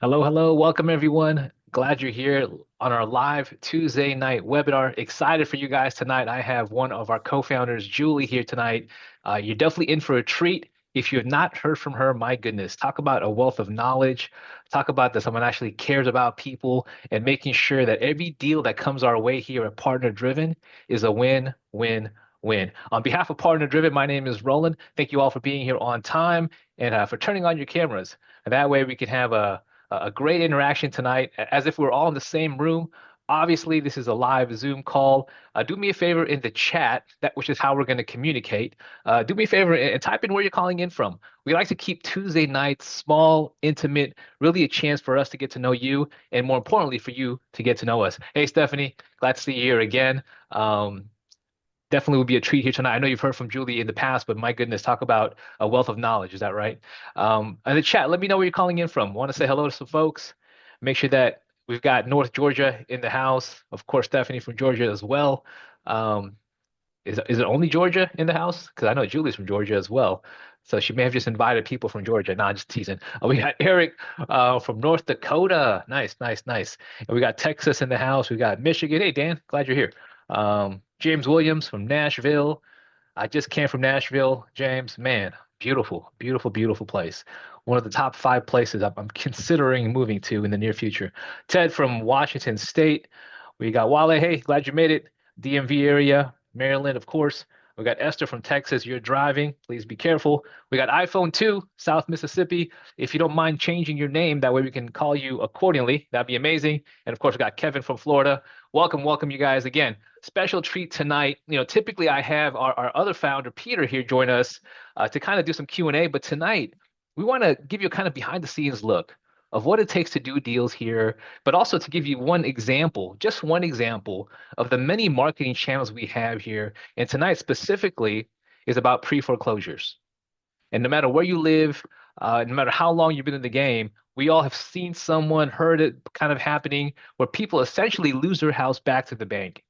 Hello, hello. Welcome, everyone. Glad you're here on our live Tuesday night webinar. Excited for you guys tonight. I have one of our co-founders, Julie, here tonight. You're definitely in for a treat. If you have not heard from her, my goodness, talk about a wealth of knowledge. Talk about that someone actually cares about people and making sure that every deal that comes our way here at Partner Driven is a win, win, win. On behalf of Partner Driven, my name is Roland. Thank you all for being here on time and for turning on your cameras. And that way we can have a great interaction tonight, as if we're all in the same room. Obviously, this is a live Zoom call. Do me a favor in the chat, which is how we're going to communicate. Do me a favor and type in where you're calling in from. We like to keep Tuesday nights small, intimate, really a chance for us to get to know you, and more importantly, for you to get to know us. Hey, Stephanie, glad to see you here again. Definitely will be a treat here tonight. I know you've heard from Julie in the past, but my goodness, talk about a wealth of knowledge. Is that right? In the chat, let me know where you're calling in from. Want to say hello to some folks. Make sure that we've got North Georgia in the house. Of course, Stephanie from Georgia as well. Um, is it only Georgia in the house? Because I know Julie's from Georgia as well. So she may have just invited people from Georgia. Nah, just teasing. We got Eric from North Dakota. Nice, nice, nice. And we got Texas in the house. We got Michigan. Hey, Dan, glad you're here. James Williams from Nashville. I just came from Nashville. James, man, beautiful, beautiful, beautiful place. One of the top five places I'm considering moving to in the near future. Ted from Washington State. We got Wale. Hey, glad you made it. DMV area, Maryland, of course. We got Esther from Texas. You're driving. Please be careful. We got iPhone 2, South Mississippi. If you don't mind changing your name, that way we can call you accordingly. That'd be amazing. And of course, we got Kevin from Florida. Welcome, welcome, you guys again. Special treat tonight. Typically I have our other founder, Peter, here join us to kind of do some Q&A, but tonight we want to give you a kind of behind the scenes look of what it takes to do deals here, but also to give you one example, just one example of the many marketing channels we have here. And tonight specifically is about pre-foreclosures. And no matter where you live, no matter how long you've been in the game, we all have seen someone, heard it kind of happening where people essentially lose their house back to the bank.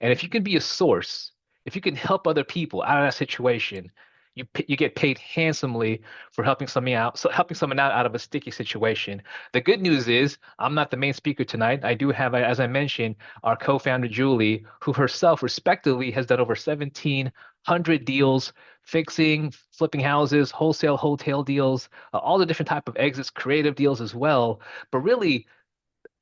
And if you can be a source, if you can help other people out of that situation, you get paid handsomely for helping somebody out, so helping someone out of a sticky situation. The good news is I'm not the main speaker tonight. I do have, as I mentioned, our co-founder Julie, who herself respectively has done over 1,700 deals, fixing, flipping houses, wholesale hotel deals, all the different type of exits, creative deals as well. But really,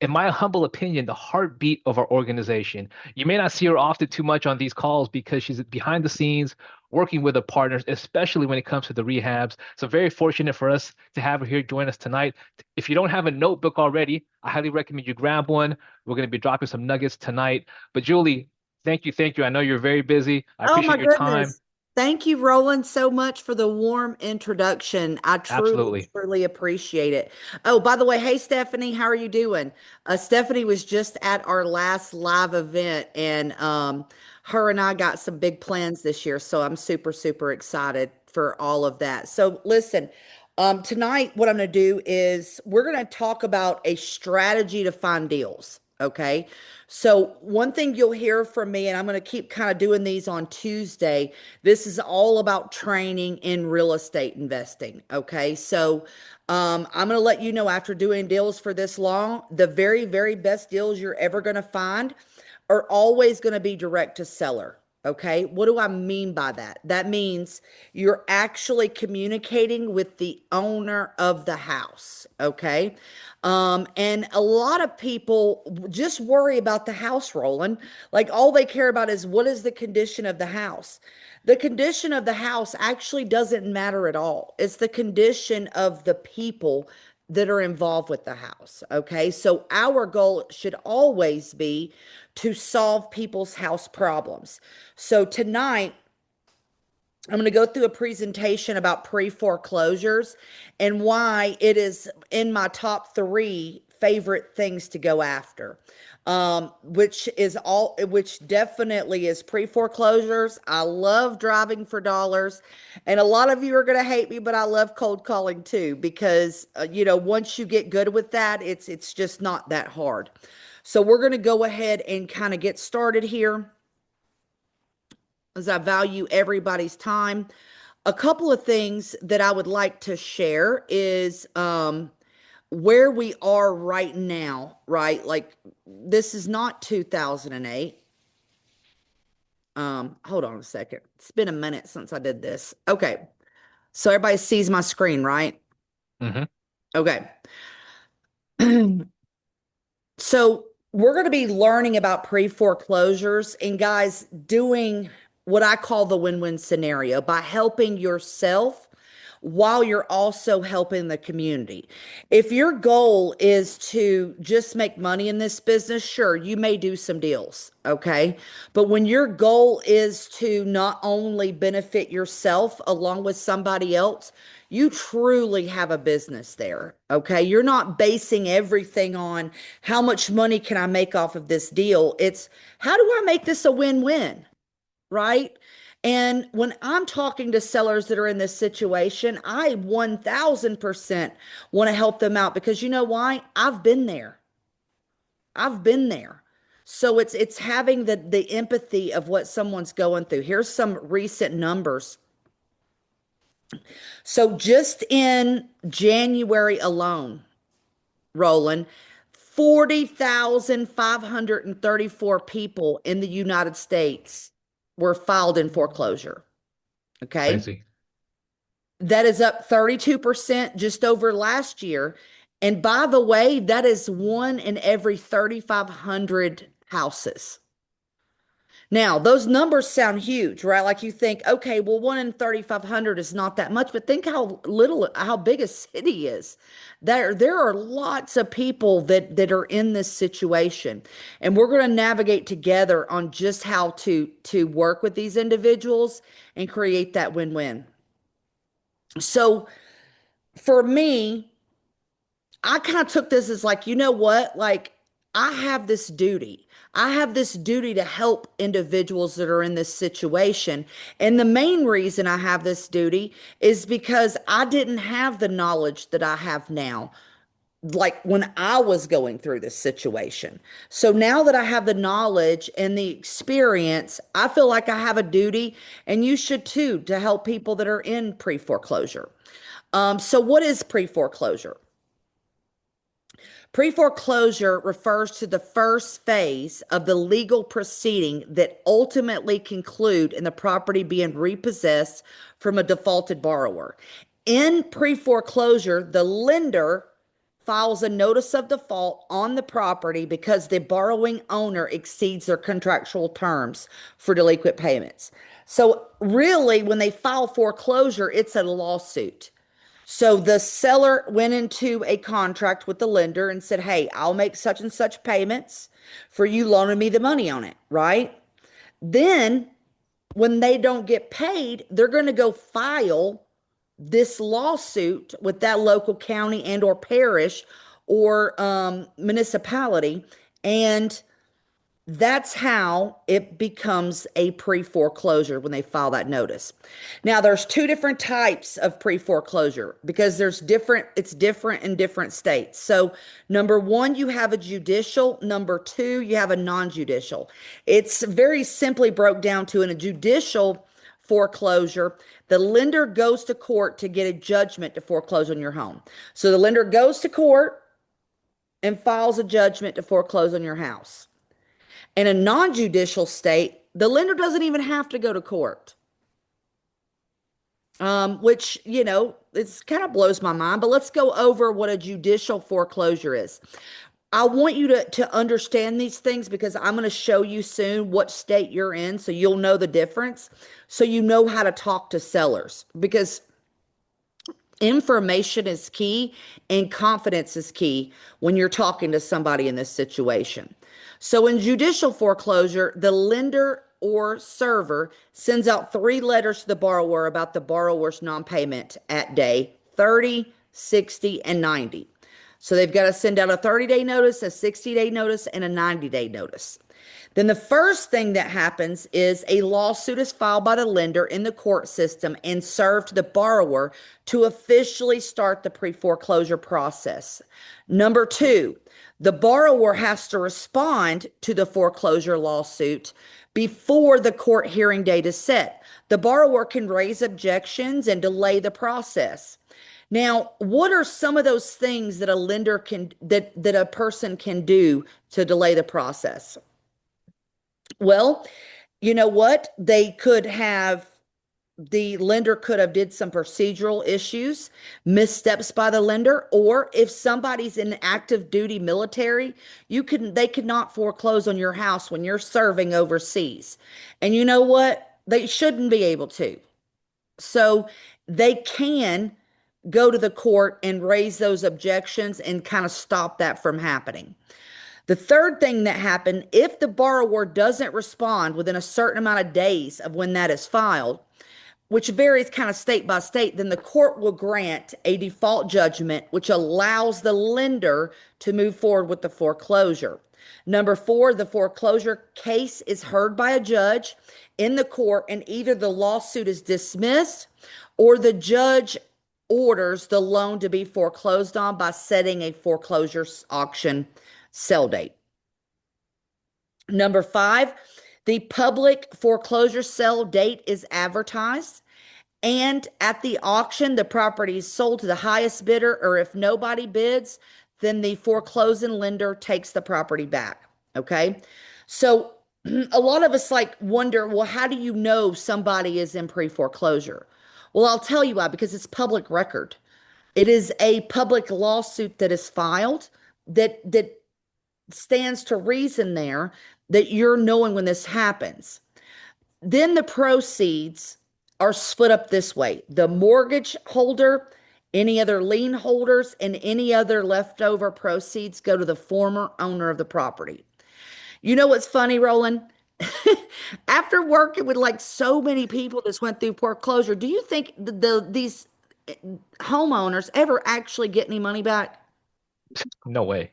in my humble opinion, the heartbeat of our organization. You may not see her often too much on these calls because she's behind the scenes working with the partners, especially when it comes to the rehabs. So very fortunate for us to have her here join us tonight. If you don't have a notebook already, I highly recommend you grab one. We're going to be dropping some nuggets tonight. But Julie, thank you, thank you. I know you're very busy. I Oh my appreciate your time. goodness. Thank you, Roland, so much for the warm introduction. I truly, Absolutely. truly appreciate it. Oh, by the way, hey, Stephanie, how are you doing? Stephanie was just at our last live event, and her and I got some big plans this year. So I'm super, super excited for all of that. So listen, tonight, what I'm going to do is we're going to talk about a strategy to find deals. Okay. So, one thing you'll hear from me, and I'm going to keep kind of doing these on Tuesday, this is all about training in real estate investing. Okay. So, I'm going to let you know after doing deals for this long, the very, very best deals you're ever going to find are always going to be direct to seller. Okay. What do I mean by that? That means you're actually communicating with the owner of the house. Okay. And a lot of people just worry about the house rolling. Like all they care about is what is the condition of the house. The condition of the house actually doesn't matter at all. It's the condition of the people that are involved with the house. Okay. So our goal should always be to solve people's house problems. So tonight, I'm going to go through a presentation about pre-foreclosures and why it is in my top three favorite things to go after. Which definitely is pre-foreclosures. I love driving for dollars, and a lot of you are going to hate me, but I love cold calling too because once you get good with that, it's just not that hard. So we're going to go ahead and kind of get started here as I value everybody's time. A couple of things that I would like to share is where we are right now, right? Like this is not 2008. Hold on a second. It's been a minute since I did this. Okay. So everybody sees my screen, right? Hmm. Okay. So we're going to be learning about pre-foreclosures and guys doing what I call the win-win scenario by helping yourself while you're also helping the community. If your goal is to just make money in this business, sure, you may do some deals, okay? But when your goal is to not only benefit yourself along with somebody else, you truly have a business there, okay? You're not basing everything on how much money can I make off of this deal. It's how do I make this a win-win? Right? And when I'm talking to sellers that are in this situation, I 1000% want to help them out because you know why? I've been there. I've been there. So it's having the empathy of what someone's going through. Here's some recent numbers. So just in January alone, Roland, 40,534 people in the United States were filed in foreclosure. Okay. Crazy. That is up 32% just over last year. And by the way, that is one in every 3,500 houses. Now, those numbers sound huge, right? Like you think, okay, well, one in 3,500 is not that much, but think how little, how big a city is. There are lots of people that are in this situation, and we're going to navigate together on just how to work with these individuals and create that win-win. So for me, I kind of took this as like, you know what? Like, I have this duty. I have this duty to help individuals that are in this situation. And the main reason I have this duty is because I didn't have the knowledge that I have now, like when I was going through this situation. So now that I have the knowledge and the experience, I feel like I have a duty, and you should too, to help people that are in pre foreclosure. So, what is pre foreclosure? Pre-foreclosure refers to the first phase of the legal proceeding that ultimately conclude in the property being repossessed from a defaulted borrower. In pre-foreclosure, the lender files a notice of default on the property because the borrowing owner exceeds their contractual terms for delinquent payments. So really, when they file foreclosure, it's a lawsuit. So the seller went into a contract with the lender and said, hey, I'll make such and such payments for you loaning me the money on it, right? Then when they don't get paid, they're going to go file this lawsuit with that local county and or parish or municipality. And that's how it becomes a pre-foreclosure when they file that notice. Now, there's two different types of pre-foreclosure because it's different in different states. So, number one, you have a judicial. Number two, you have a non-judicial. It's very simply broke down to in a judicial foreclosure, the lender goes to court to get a judgment to foreclose on your home. So the lender goes to court and files a judgment to foreclose on your house. In a non-judicial state, the lender doesn't even have to go to court. Which, it's kind of blows my mind, but let's go over what a judicial foreclosure is. I want you to understand these things because I'm going to show you soon what state you're in so you'll know the difference. So you know how to talk to sellers because information is key and confidence is key when you're talking to somebody in this situation. So in judicial foreclosure, the lender or server sends out 3 letters to the borrower about the borrower's non-payment at day 30, 60, and 90. So they've got to send out a 30-day notice, a 60-day notice, and a 90-day notice. Then the first thing that happens is a lawsuit is filed by the lender in the court system and served to the borrower to officially start the pre-foreclosure process. Number 2, the borrower has to respond to the foreclosure lawsuit before the court hearing date is set. The borrower can raise objections and delay the process. Now, what are some of those things that a lender can that a person can do to delay the process? Well, you know what? The lender could have did some procedural issues, missteps by the lender, or if somebody's in active duty military, they could not foreclose on your house when you're serving overseas. And you know what? They shouldn't be able to. So they can go to the court and raise those objections and kind of stop that from happening. The third thing that happened, if the borrower doesn't respond within a certain amount of days of when that is filed, which varies kind of state by state, then the court will grant a default judgment, which allows the lender to move forward with the foreclosure. Number four, the foreclosure case is heard by a judge in the court, and either the lawsuit is dismissed or the judge orders the loan to be foreclosed on by setting a foreclosure auction sell date. Number five, the public foreclosure sale date is advertised. And at the auction, the property is sold to the highest bidder, or if nobody bids, then the foreclosing lender takes the property back. Okay. So a lot of us like wonder, well, how do you know somebody is in pre-foreclosure? Well, I'll tell you why, because it's public record. It is a public lawsuit that is filed that stands to reason there that you're knowing when this happens. Then the proceeds are split up this way: the mortgage holder, any other lien holders, and any other leftover proceeds go to the former owner of the property. You know what's funny, Roland? After working with like so many people that went through foreclosure, do you think these homeowners ever actually get any money back? No way.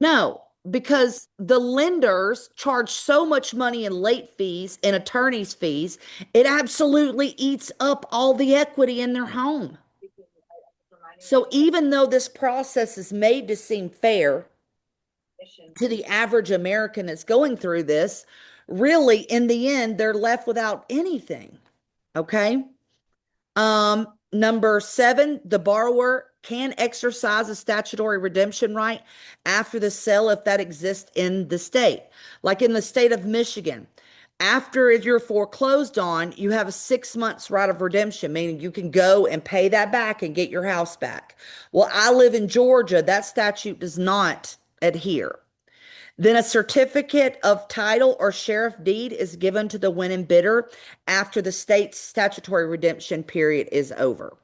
No, because the lenders charge so much money in late fees and attorney's fees, it absolutely eats up all the equity in their home. So even though this process is made to seem fair to the average American that's going through this, really in the end, they're left without anything. Okay. Number seven, the borrower can exercise a statutory redemption right after the sale if that exists in the state. Like in the state of Michigan, after you're foreclosed on, you have a 6 months right of redemption, meaning you can go and pay that back and get your house back. Well, I live in Georgia. That statute does not adhere. Then a certificate of title or sheriff deed is given to the winning bidder after the state's statutory redemption period is over.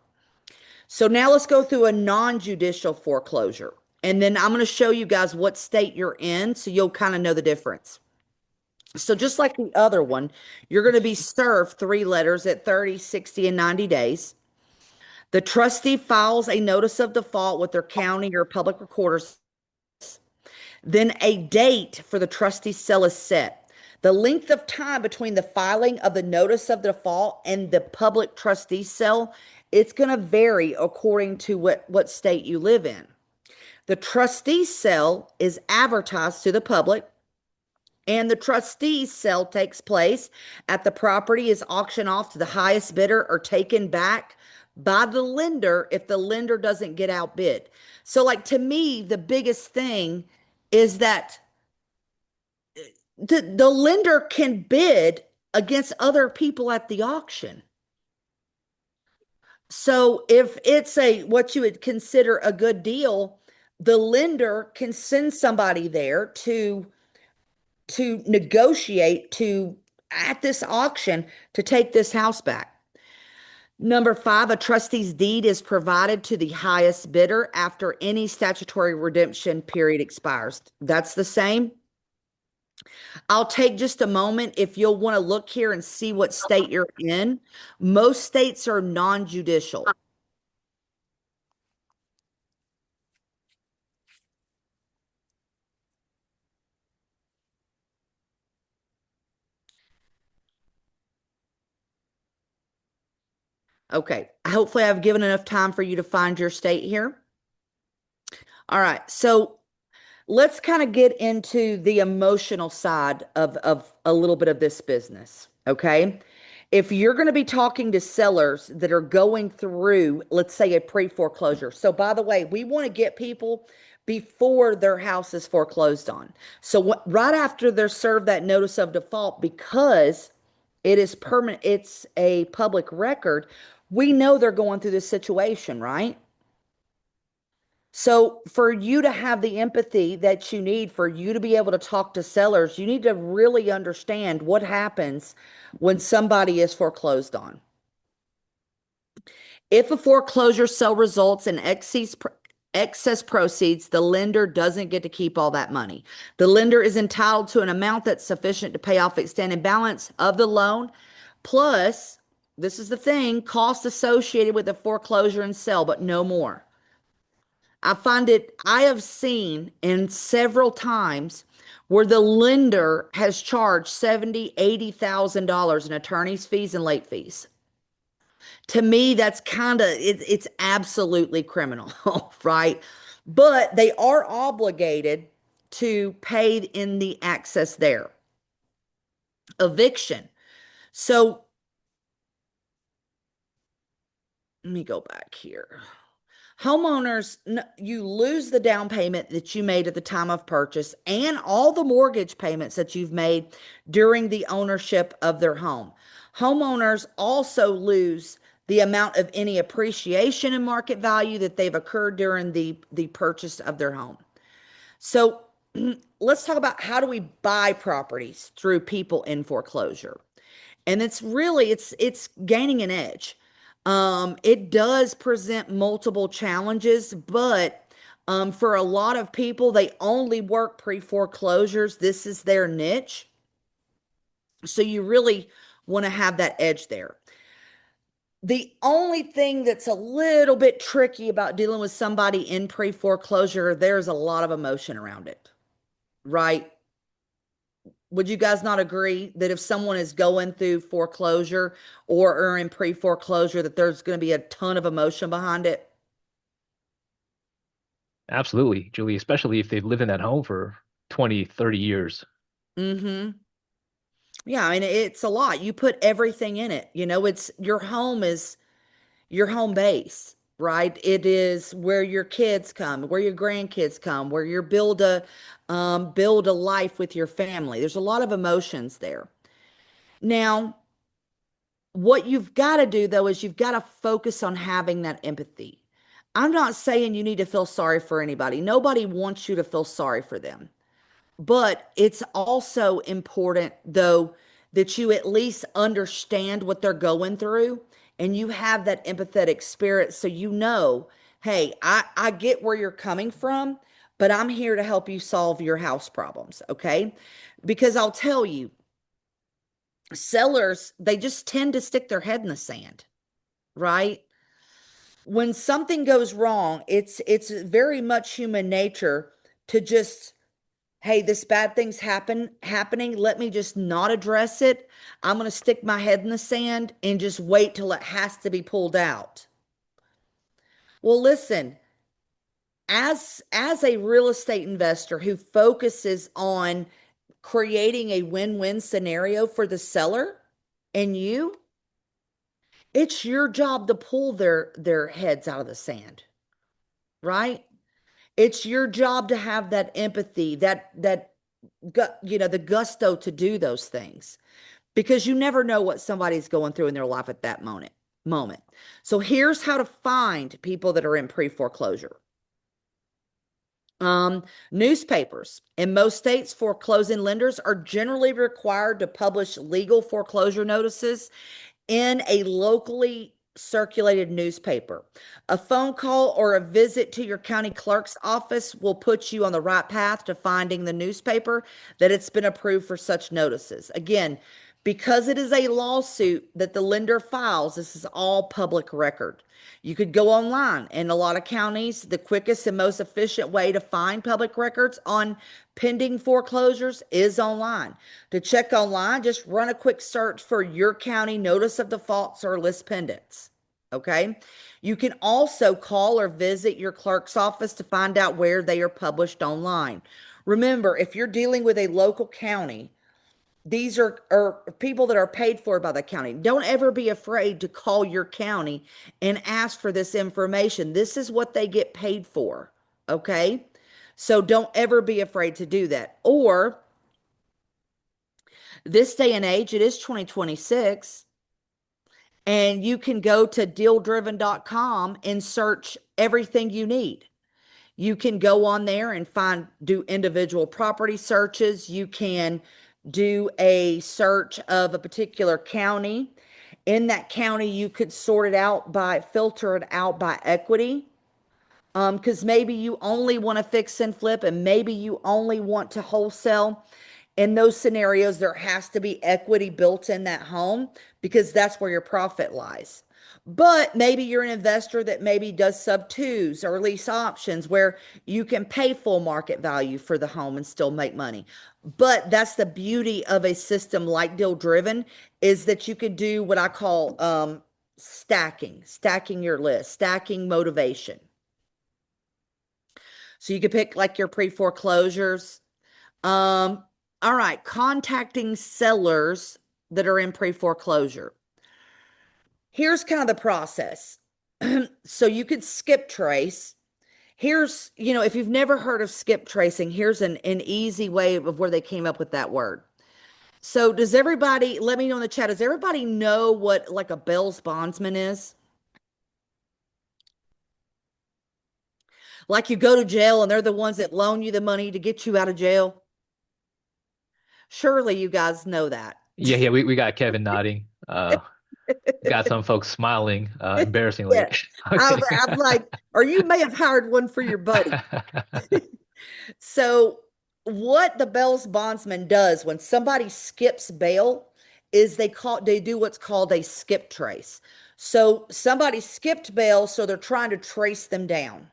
So now let's go through a non-judicial foreclosure. And then I'm going to show you guys what state you're in so you'll kind of know the difference. So just like the other one, you're going to be served 3 letters at 30, 60, and 90 days. The trustee files a notice of default with their county or public recorder's. Then a date for the trustee sale is set. The length of time between the filing of the notice of default and the public trustee sale, it's going to vary according to what state you live in. The trustee sale is advertised to the public, and the trustee sale takes place at the property is auctioned off to the highest bidder or taken back by the lender if the lender doesn't get outbid. So like to me, the biggest thing is that the lender can bid against other people at the auction. So if it's what you would consider a good deal, the lender can send somebody there to negotiate to at this auction to take this house back. Number five, a trustee's deed is provided to the highest bidder after any statutory redemption period expires. That's the same. I'll take just a moment if you'll want to look here and see what state you're in. Most states are non-judicial. Okay, hopefully I've given enough time for you to find your state here. All right, so let's kind of get into the emotional side of a little bit of this business, okay? If you're going to be talking to sellers that are going through, let's say, a pre-foreclosure. So, by the way, we want to get people before their house is foreclosed on. So, right after they're served that notice of default, because it is permanent, it's a public record, we know they're going through this situation, right? So, for you to have the empathy that you need, for you to be able to talk to sellers, you need to really understand what happens when somebody is foreclosed on. If a foreclosure sale results in excess proceeds, the lender doesn't get to keep all that money. The lender is entitled to an amount that's sufficient to pay off the outstanding balance of the loan, plus, this is the thing, costs associated with the foreclosure and sale, but no more. I have seen in several times where the lender has charged $70,000, $80,000 in attorney's fees and late fees. To me, that's it's absolutely criminal, right? But they are obligated to pay in the access there. Eviction. So let me go back here. Homeowners, you lose the down payment that you made at the time of purchase and all the mortgage payments that you've made during the ownership of their home. Homeowners also lose the amount of any appreciation in market value that they've occurred during the purchase of their home. So let's talk about how do we buy properties through people in foreclosure. And it's gaining an edge. It does present multiple challenges, but for a lot of people, they only work pre-foreclosures. This is their niche. So you really want to have that edge there. The only thing that's a little bit tricky about dealing with somebody in pre-foreclosure, there's a lot of emotion around it, right? Would you guys not agree that if someone is going through foreclosure or are in pre-foreclosure, that there's going to be a ton of emotion behind it? Absolutely, Julie, especially if they've lived in that home for 20, 30 years. Mm-hmm. Yeah, I mean, it's a lot. You put everything in it. It's your home is your home base, right? It is where your kids come, where your grandkids come, where you build a life with your family. There's a lot of emotions there. Now, what you've got to do though is you've got to focus on having that empathy. I'm not saying you need to feel sorry for anybody. Nobody wants you to feel sorry for them. But it's also important, though, that you at least understand what they're going through and you have that empathetic spirit so you know, hey, I get where you're coming from, but I'm here to help you solve your house problems, okay? Because I'll tell you, sellers, they just tend to stick their head in the sand, right? When something goes wrong, it's very much human nature to just, hey, this bad thing's happening. Let me just not address it. I'm going to stick my head in the sand and just wait till it has to be pulled out. Well, listen, as a real estate investor who focuses on creating a win-win scenario for the seller and you, it's your job to pull their heads out of the sand, right? It's your job to have that empathy, the gusto to do those things because you never know what somebody's going through in their life at that moment. So here's how to find people that are in pre-foreclosure. Newspapers in most states, foreclosing lenders are generally required to publish legal foreclosure notices in a locally circulated newspaper. A phone call or a visit to your county clerk's office will put you on the right path to finding the newspaper that it's been approved for such notices. Again, because it is a lawsuit that the lender files, this is all public record. You could go online. In a lot of counties, the quickest and most efficient way to find public records on pending foreclosures is online. To check online, just run a quick search for your county notice of defaults or list pendants. Okay. You can also call or visit your clerk's office to find out where they are published online. Remember, if you're dealing with a local county, These are people that are paid for by the county. Don't ever be afraid to call your county and ask for this information. This is what they get paid for. Okay. So don't ever be afraid to do that. Or this day and age, it is 2026, and you can go to dealdriven.com and search everything you need. You can go on there and do individual property searches. You can do a search of a particular county. In that county, you could filter it out by equity. Because maybe you only want to fix and flip, and maybe you only want to wholesale. In those scenarios, there has to be equity built in that home because that's where your profit lies. But maybe you're an investor that maybe does sub twos or lease options where you can pay full market value for the home and still make money. But that's the beauty of a system like Deal Driven, is that you could do what I call stacking your list, stacking motivation. So you could pick like your pre-foreclosures. All right, contacting sellers that are in pre-foreclosure. Here's kind of the process. So you could skip trace. If you've never heard of skip tracing, here's an easy way of where they came up with that word. So does everybody, let me know in the chat, does everybody know what like a Bell's bondsman is? Like you go to jail and they're the ones that loan you the money to get you out of jail. Surely you guys know that. Yeah, we got Kevin nodding. Got some folks smiling, embarrassingly. Yeah. I'm I'm, kidding. I'm like, or you may have hired one for your buddy. So, what the Bell's bondsman does when somebody skips bail is they do what's called a skip trace. So, somebody skipped bail, so they're trying to trace them down.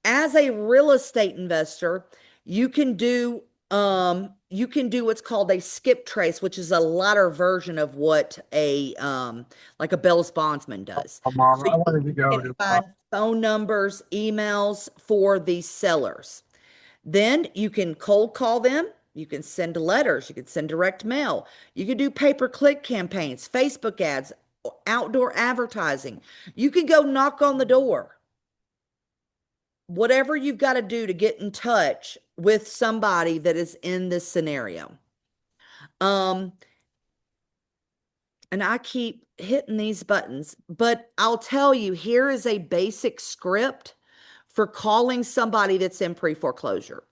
As a real estate investor, you can do what's called a skip trace, which is a lighter version of what a like a Bell's bondsman does. Mom, So I you wanted to go can to. find phone numbers, emails for these sellers. Then you can cold call them. You can send letters. You can send direct mail. You can do pay-per-click campaigns, Facebook ads, outdoor advertising. You can go knock on the door. Whatever you've got to do to get in touch with somebody that is in this scenario. Um, and I keep hitting these buttons, but I'll tell you, here is a basic script for calling somebody that's in pre-foreclosure.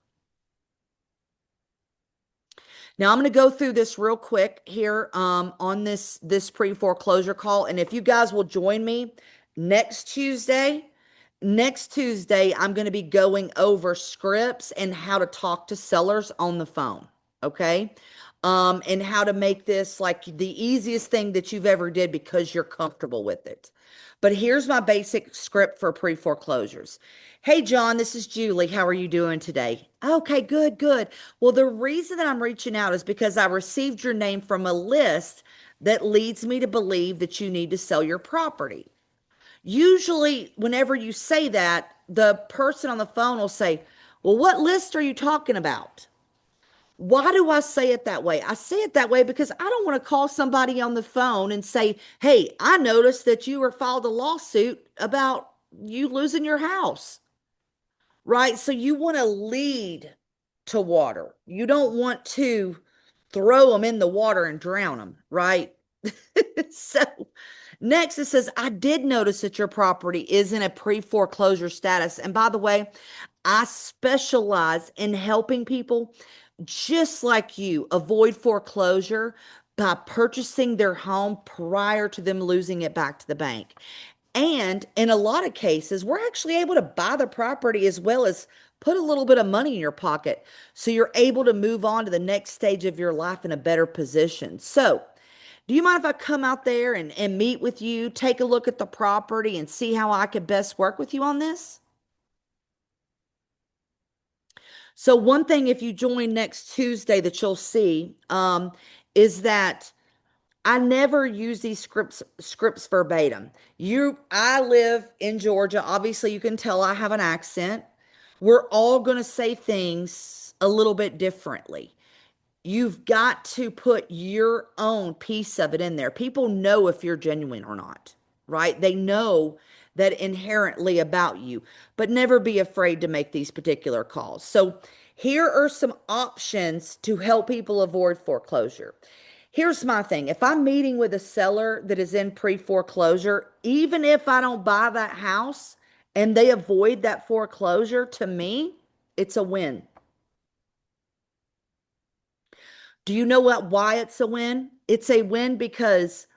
Now I'm going to go through this real quick here on this pre-foreclosure call. And if you guys will join me next Tuesday, I'm going to be going over scripts and how to talk to sellers on the phone. Okay. And how to make this like the easiest thing that you've ever did because you're comfortable with it. But here's my basic script for pre-foreclosures. Hey, John, this is Julie. How are you doing today? Okay, good, good. Well, the reason that I'm reaching out is because I received your name from a list that leads me to believe that you need to sell your property. Usually, whenever you say that, the person on the phone will say, well, what list are you talking about? Why do I say it that way? I say it that way because I don't want to call somebody on the phone and say, hey, I noticed that you were filed a lawsuit about you losing your house, right? So you want to lead to water. You don't want to throw them in the water and drown them, right? So next it says, I did notice that your property is in a pre-foreclosure status. And by the way, I specialize in helping people just like you avoid foreclosure by purchasing their home prior to them losing it back to the bank. And in a lot of cases, we're actually able to buy the property as well as put a little bit of money in your pocket. So you're able to move on to the next stage of your life in a better position. So, do you mind if I come out there and meet with you, take a look at the property, and see how I could best work with you on this? So one thing, if you join next Tuesday, that you'll see is that I never use these scripts verbatim. I live in Georgia. Obviously, you can tell I have an accent. We're all going to say things a little bit differently. you've got to put your own piece of it in there. People know if you're genuine or not, right? They know that inherently about you, but never be afraid to make these particular calls. So, here are some options to help people avoid foreclosure. Here's my thing. If I'm meeting with a seller that is in pre-foreclosure, even if I don't buy that house and they avoid that foreclosure, to me, it's a win. Do you know why it's a win? It's a win because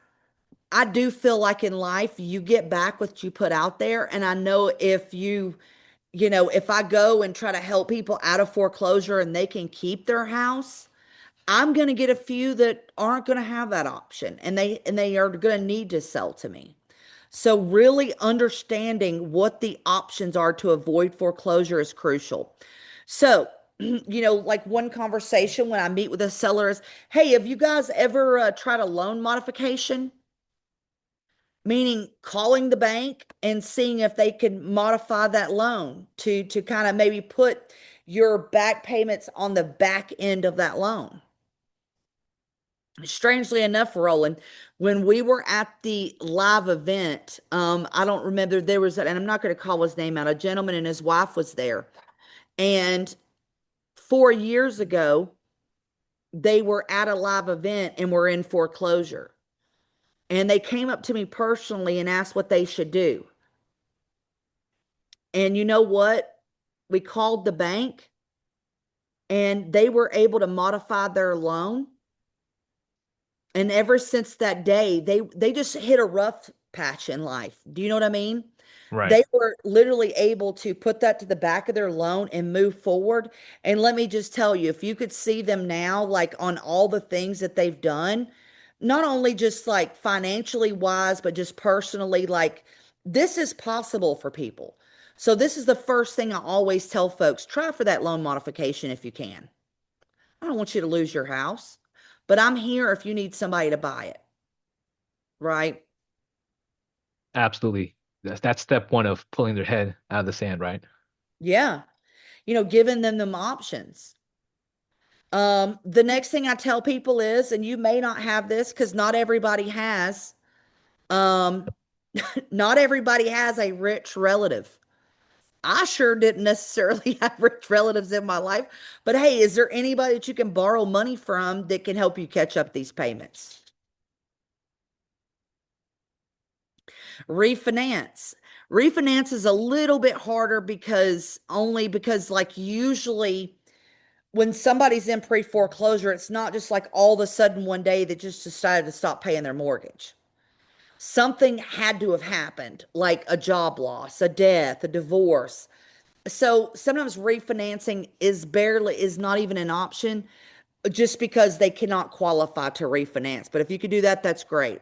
I do feel like in life you get back what you put out there. And I know if if I go and try to help people out of foreclosure and they can keep their house, I'm going to get a few that aren't going to have that option and they are going to need to sell to me. So really understanding what the options are to avoid foreclosure is crucial. So, like one conversation when I meet with a seller is, hey, have you guys ever tried a loan modification? Meaning calling the bank and seeing if they can modify that loan to kind of maybe put your back payments on the back end of that loan. Strangely enough, Roland, when we were at the live event, I don't remember there was, and I'm not going to call his name out, a gentleman and his wife was there. And 4 years ago, they were at a live event and were in foreclosure. And they came up to me personally and asked what they should do. And you know what? We called the bank and they were able to modify their loan. And ever since that day, they just hit a rough patch in life. Do you know what I mean? Right. They were literally able to put that to the back of their loan and move forward. And let me just tell you, if you could see them now, like on all the things that they've done, not only just like financially wise, but just personally, like this is possible for people. So, this is the first thing I always tell folks try for that loan modification if you can. I don't want you to lose your house, but I'm here if you need somebody to buy it, right? Absolutely. That's step one of pulling their head out of the sand, right? Yeah. Giving them options. The next thing I tell people is, and you may not have this because not everybody has, um, not everybody has a rich relative. I sure didn't necessarily have rich relatives in my life, but hey, is there anybody that you can borrow money from that can help you catch up these payments? Refinance. Refinance is a little bit harder because only because like usually when somebody's in pre-foreclosure, it's not just like all of a sudden one day they just decided to stop paying their mortgage. Something had to have happened, like a job loss, a death, a divorce. So sometimes refinancing is not even an option just because they cannot qualify to refinance. But if you could do that, that's great.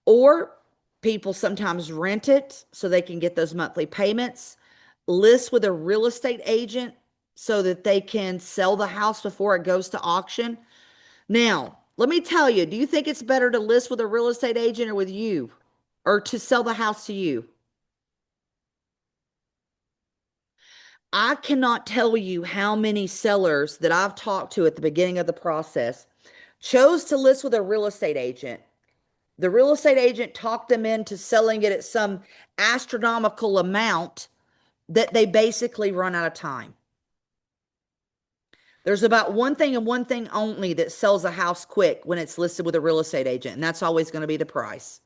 Or people sometimes rent it so they can get those monthly payments, list with a real estate agent so that they can sell the house before it goes to auction. Now, let me tell you, do you think it's better to list with a real estate agent or with you or to sell the house to you? I cannot tell you how many sellers that I've talked to at the beginning of the process chose to list with a real estate agent. The real estate agent talked them into selling it at some astronomical amount that they basically run out of time. There's about one thing and one thing only that sells a house quick when it's listed with a real estate agent, and that's always going to be the price.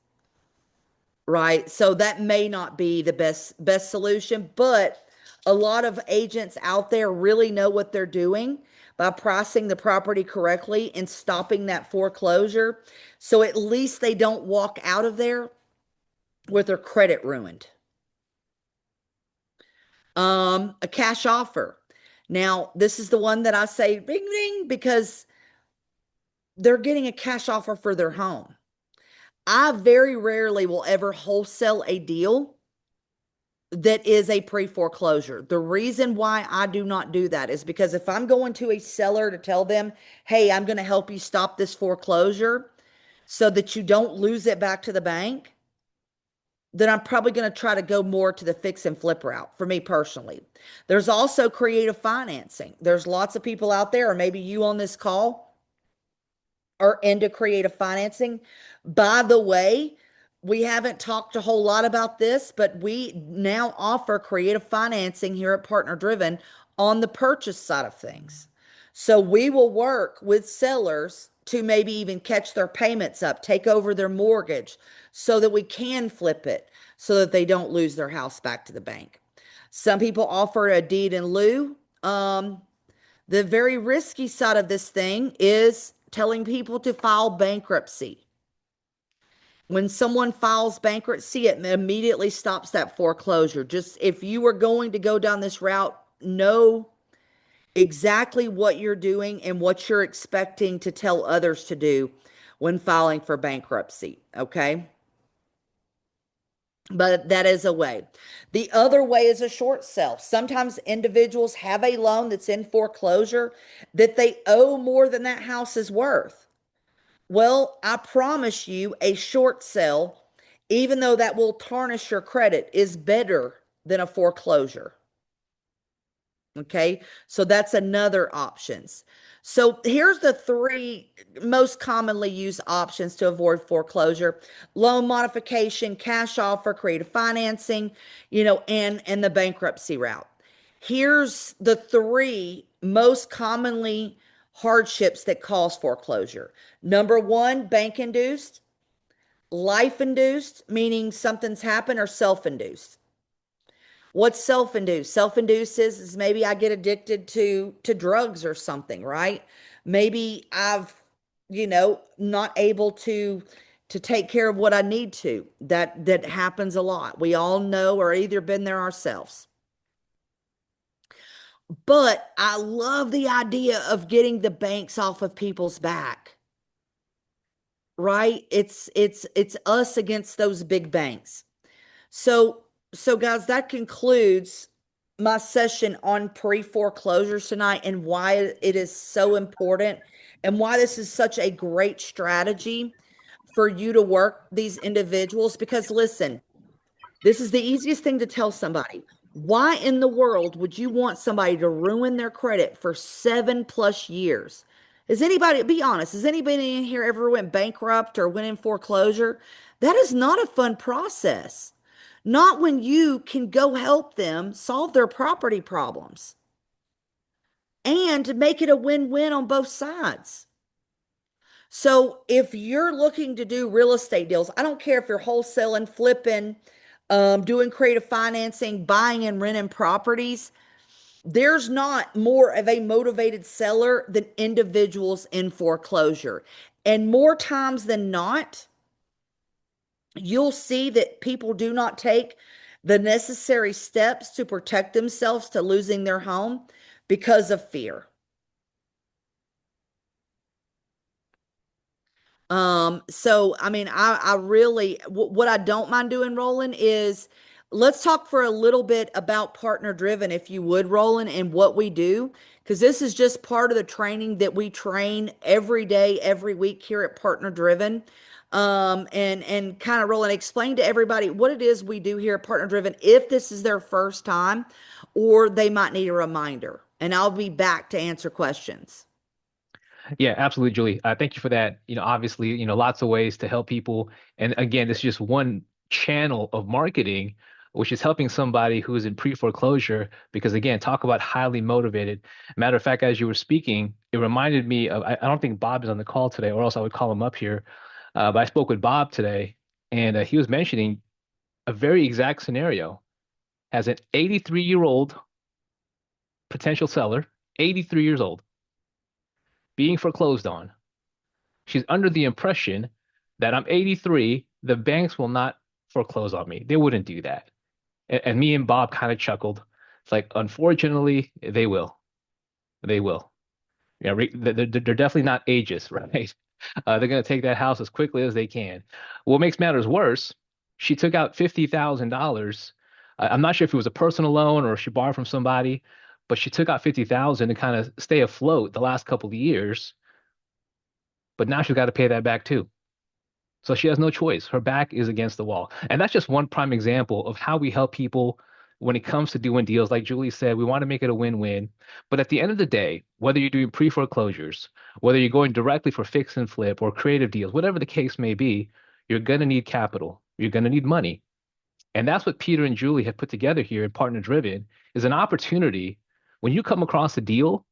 Right? So that may not be the best solution, but a lot of agents out there really know what they're doing by pricing the property correctly and stopping that foreclosure. So at least they don't walk out of there with their credit ruined. A cash offer. Now, this is the one that I say bing bing because they're getting a cash offer for their home. I very rarely will ever wholesale a deal that is a pre-foreclosure. The reason why I do not do that is because if I'm going to a seller to tell them, hey, I'm going to help you stop this foreclosure so that you don't lose it back to the bank, then I'm probably going to try to go more to the fix and flip route for me personally. There's also creative financing. There's lots of people out there, or maybe you on this call are into creative financing. By the way, we haven't talked a whole lot about this, but we now offer creative financing here at Partner Driven on the purchase side of things. So we will work with sellers to maybe even catch their payments up, take over their mortgage so that we can flip it so that they don't lose their house back to the bank. Some people offer a deed in lieu. The very risky side of this thing is telling people to file bankruptcy. When someone files bankruptcy, it immediately stops that foreclosure. Just if you were going to go down this route, know exactly what you're doing and what you're expecting to tell others to do when filing for bankruptcy. Okay. But that is a way. The other way is a short sale. Sometimes individuals have a loan that's in foreclosure that they owe more than that house is worth. Well, I promise you, a short sale, even though that will tarnish your credit, is better than a foreclosure. Okay, so that's another options. So here's the three most commonly used options to avoid foreclosure: loan modification, cash offer, creative financing, and the bankruptcy route. Here's the three most commonly hardships that cause foreclosure. Number one, bank induced, life induced, meaning something's happened, or self-induced. What's self-induced? Self-induced is maybe I get addicted to drugs or something, right? Maybe I've, not able to take care of what I need to. That happens a lot. We all know or either been there ourselves. But I love the idea of getting the banks off of people's back, right? It's us against those big banks. So, so guys, that concludes my session on pre-foreclosures tonight and why it is so important and why this is such a great strategy for you to work these individuals. Because listen, this is the easiest thing to tell somebody. Why in the world would you want somebody to ruin their credit for 7+ years? Has anybody, be honest, has anybody in here ever went bankrupt or went in foreclosure? That is not a fun process. Not when you can go help them solve their property problems and make it a win-win on both sides. So if you're looking to do real estate deals, I don't care if you're wholesaling, flipping, doing creative financing, buying and renting properties, there's not more of a motivated seller than individuals in foreclosure. And more times than not, you'll see that people do not take the necessary steps to protect themselves to losing their home because of fear. So I mean, I really, what I don't mind doing, Roland, is let's talk for a little bit about partner driven, if you would, Roland, and what we do, because this is just part of the training that we train every day, every week here at Partner Driven. And kind of, Roland, explain to everybody what it is we do here at Partner Driven if this is their first time, or they might need a reminder. And I'll be back to answer questions. Yeah, absolutely, Julie. Thank you for that. Obviously, lots of ways to help people. And again, this is just one channel of marketing, which is helping somebody who is in pre-foreclosure. Because again, talk about highly motivated. Matter of fact, as you were speaking, it reminded me of, I don't think Bob is on the call today, or else I would call him up here. But I spoke with Bob today, and he was mentioning a very exact scenario. Has an 83-year-old potential seller, 83 years old, being foreclosed on. She's under the impression that I'm 83, the banks will not foreclose on me. They wouldn't do that. And me and Bob kind of chuckled. It's like, unfortunately, they will. They will. Yeah, they're definitely not ageist, right? They're going to take that house as quickly as they can. What makes matters worse, she took out $50,000. I'm not sure if it was a personal loan or if she borrowed from somebody, but she took out 50,000 to kind of stay afloat the last couple of years. But now she's got to pay that back too. So she has no choice. Her back is against the wall. And that's just one prime example of how we help people when it comes to doing deals. Like Julie said, we want to make it a win-win. But at the end of the day, whether you're doing pre-foreclosures, whether you're going directly for fix and flip or creative deals, whatever the case may be, you're going to need capital. You're going to need money. And that's what Peter and Julie have put together here in Partner Driven is an opportunity. When you come across a deal,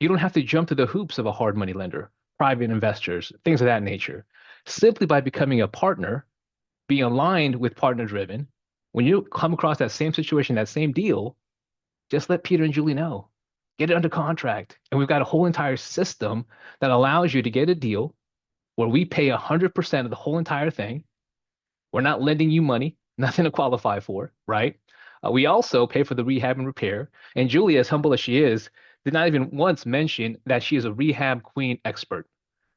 you don't have to jump through the hoops of a hard money lender, private investors, things of that nature. Simply by becoming a partner, being aligned with Partner Driven, when you come across that same situation, that same deal, just let Peter and Julie know. Get it under contract. And we've got a whole entire system that allows you to get a deal where we pay 100% of the whole entire thing. We're not lending you money, nothing to qualify for, right? We also pay for the rehab and repair. And Julie, as humble as she is, did not even once mention that she is a rehab queen expert.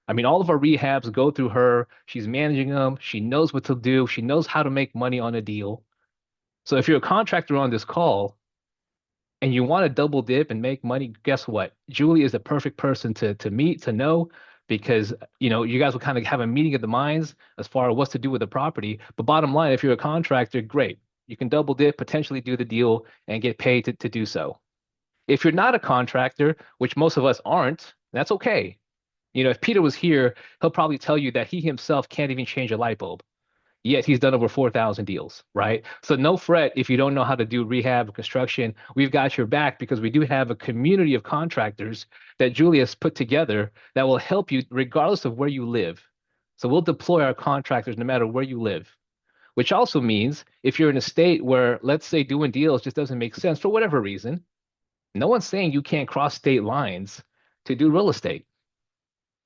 I mean, all of our rehabs go through her. She's managing them. She knows what to do. She knows how to make money on a deal. So if you're a contractor on this call and you want to double dip and make money, guess what? Julie is the perfect person to meet, to know, because you guys will kind of have a meeting of the minds as far as what to do with the property. But bottom line, if you're a contractor, great. You can double dip, potentially do the deal and get paid to do so. If you're not a contractor, which most of us aren't, that's okay. If Peter was here, he'll probably tell you that he himself can't even change a light bulb. Yet he's done over 4,000 deals, right? So no fret if you don't know how to do rehab or construction. We've got your back because we do have a community of contractors that Julia's put together that will help you regardless of where you live. So we'll deploy our contractors no matter where you live, which also means if you're in a state where, let's say, doing deals just doesn't make sense for whatever reason, no one's saying you can't cross state lines to do real estate.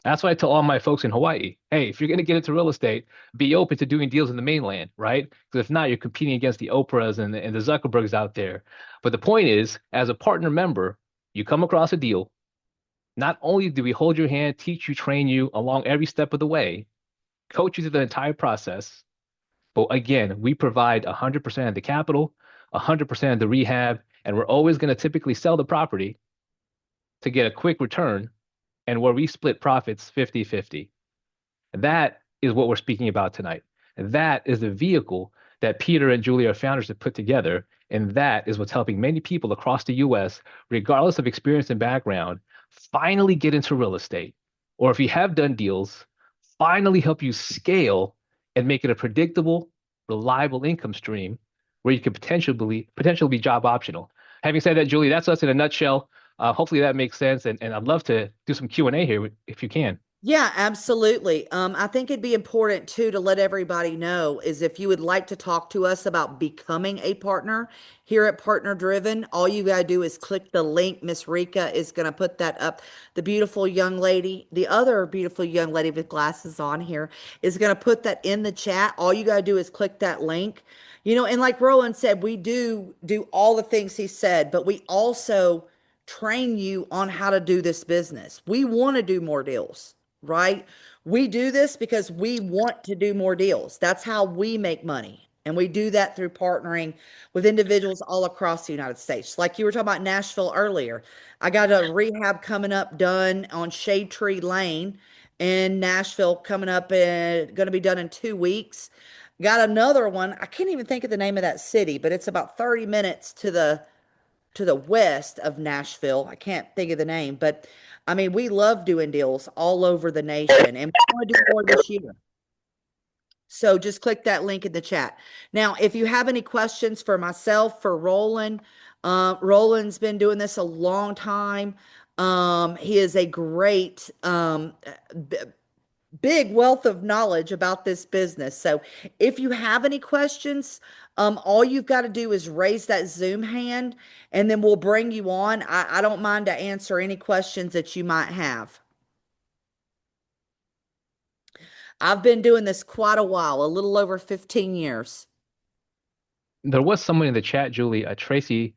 That's why I tell all my folks in Hawaii, hey, if you're going to get into real estate, be open to doing deals in the mainland, right? Because if not, you're competing against the Oprahs and the Zuckerbergs out there. But the point is, as a partner member, you come across a deal. Not only do we hold your hand, teach you, train you along every step of the way, coach you through the entire process, but again, we provide 100% of the capital, 100% of the rehab, and we're always going to typically sell the property to get a quick return and where we split profits 50-50. That is what we're speaking about tonight. That is the vehicle that Peter and Julie, our founders, have put together. And that is what's helping many people across the US, regardless of experience and background, finally get into real estate. Or if you have done deals, finally help you scale and make it a predictable, reliable income stream where you can potentially be job optional. Having said that, Julie, that's us in a nutshell. Hopefully that makes sense. And I'd love to do some Q&A here if you can. Yeah, absolutely. I think it'd be important too to let everybody know is if you would like to talk to us about becoming a partner here at Partner Driven, all you gotta do is click the link. Miss Rika is gonna put that up. The beautiful young lady, the other beautiful young lady with glasses on here, is gonna put that in the chat. All you gotta do is click that link. And like Roland said, we do all the things he said, but we also train you on how to do this business. We want to do more deals, right? We do this because we want to do more deals. That's how we make money. And we do that through partnering with individuals all across the United States. Like you were talking about Nashville earlier. I got a rehab coming up done on Shade Tree Lane in Nashville coming up and going to be done in 2 weeks. Got another one. I can't even think of the name of that city, but it's about 30 minutes to the west of Nashville. I can't think of the name, but I mean, we love doing deals all over the nation and we want to do more this year. So just click that link in the chat. Now, if you have any questions for myself, for Roland, Roland's been doing this a long time. He is a great big wealth of knowledge about this business. So if you have any questions, all you've got to do is raise that Zoom hand and then we'll bring you on. I don't mind to answer any questions that you might have. I've been doing this quite a while, a little over 15 years. There was someone in the chat, Julie, Tracy,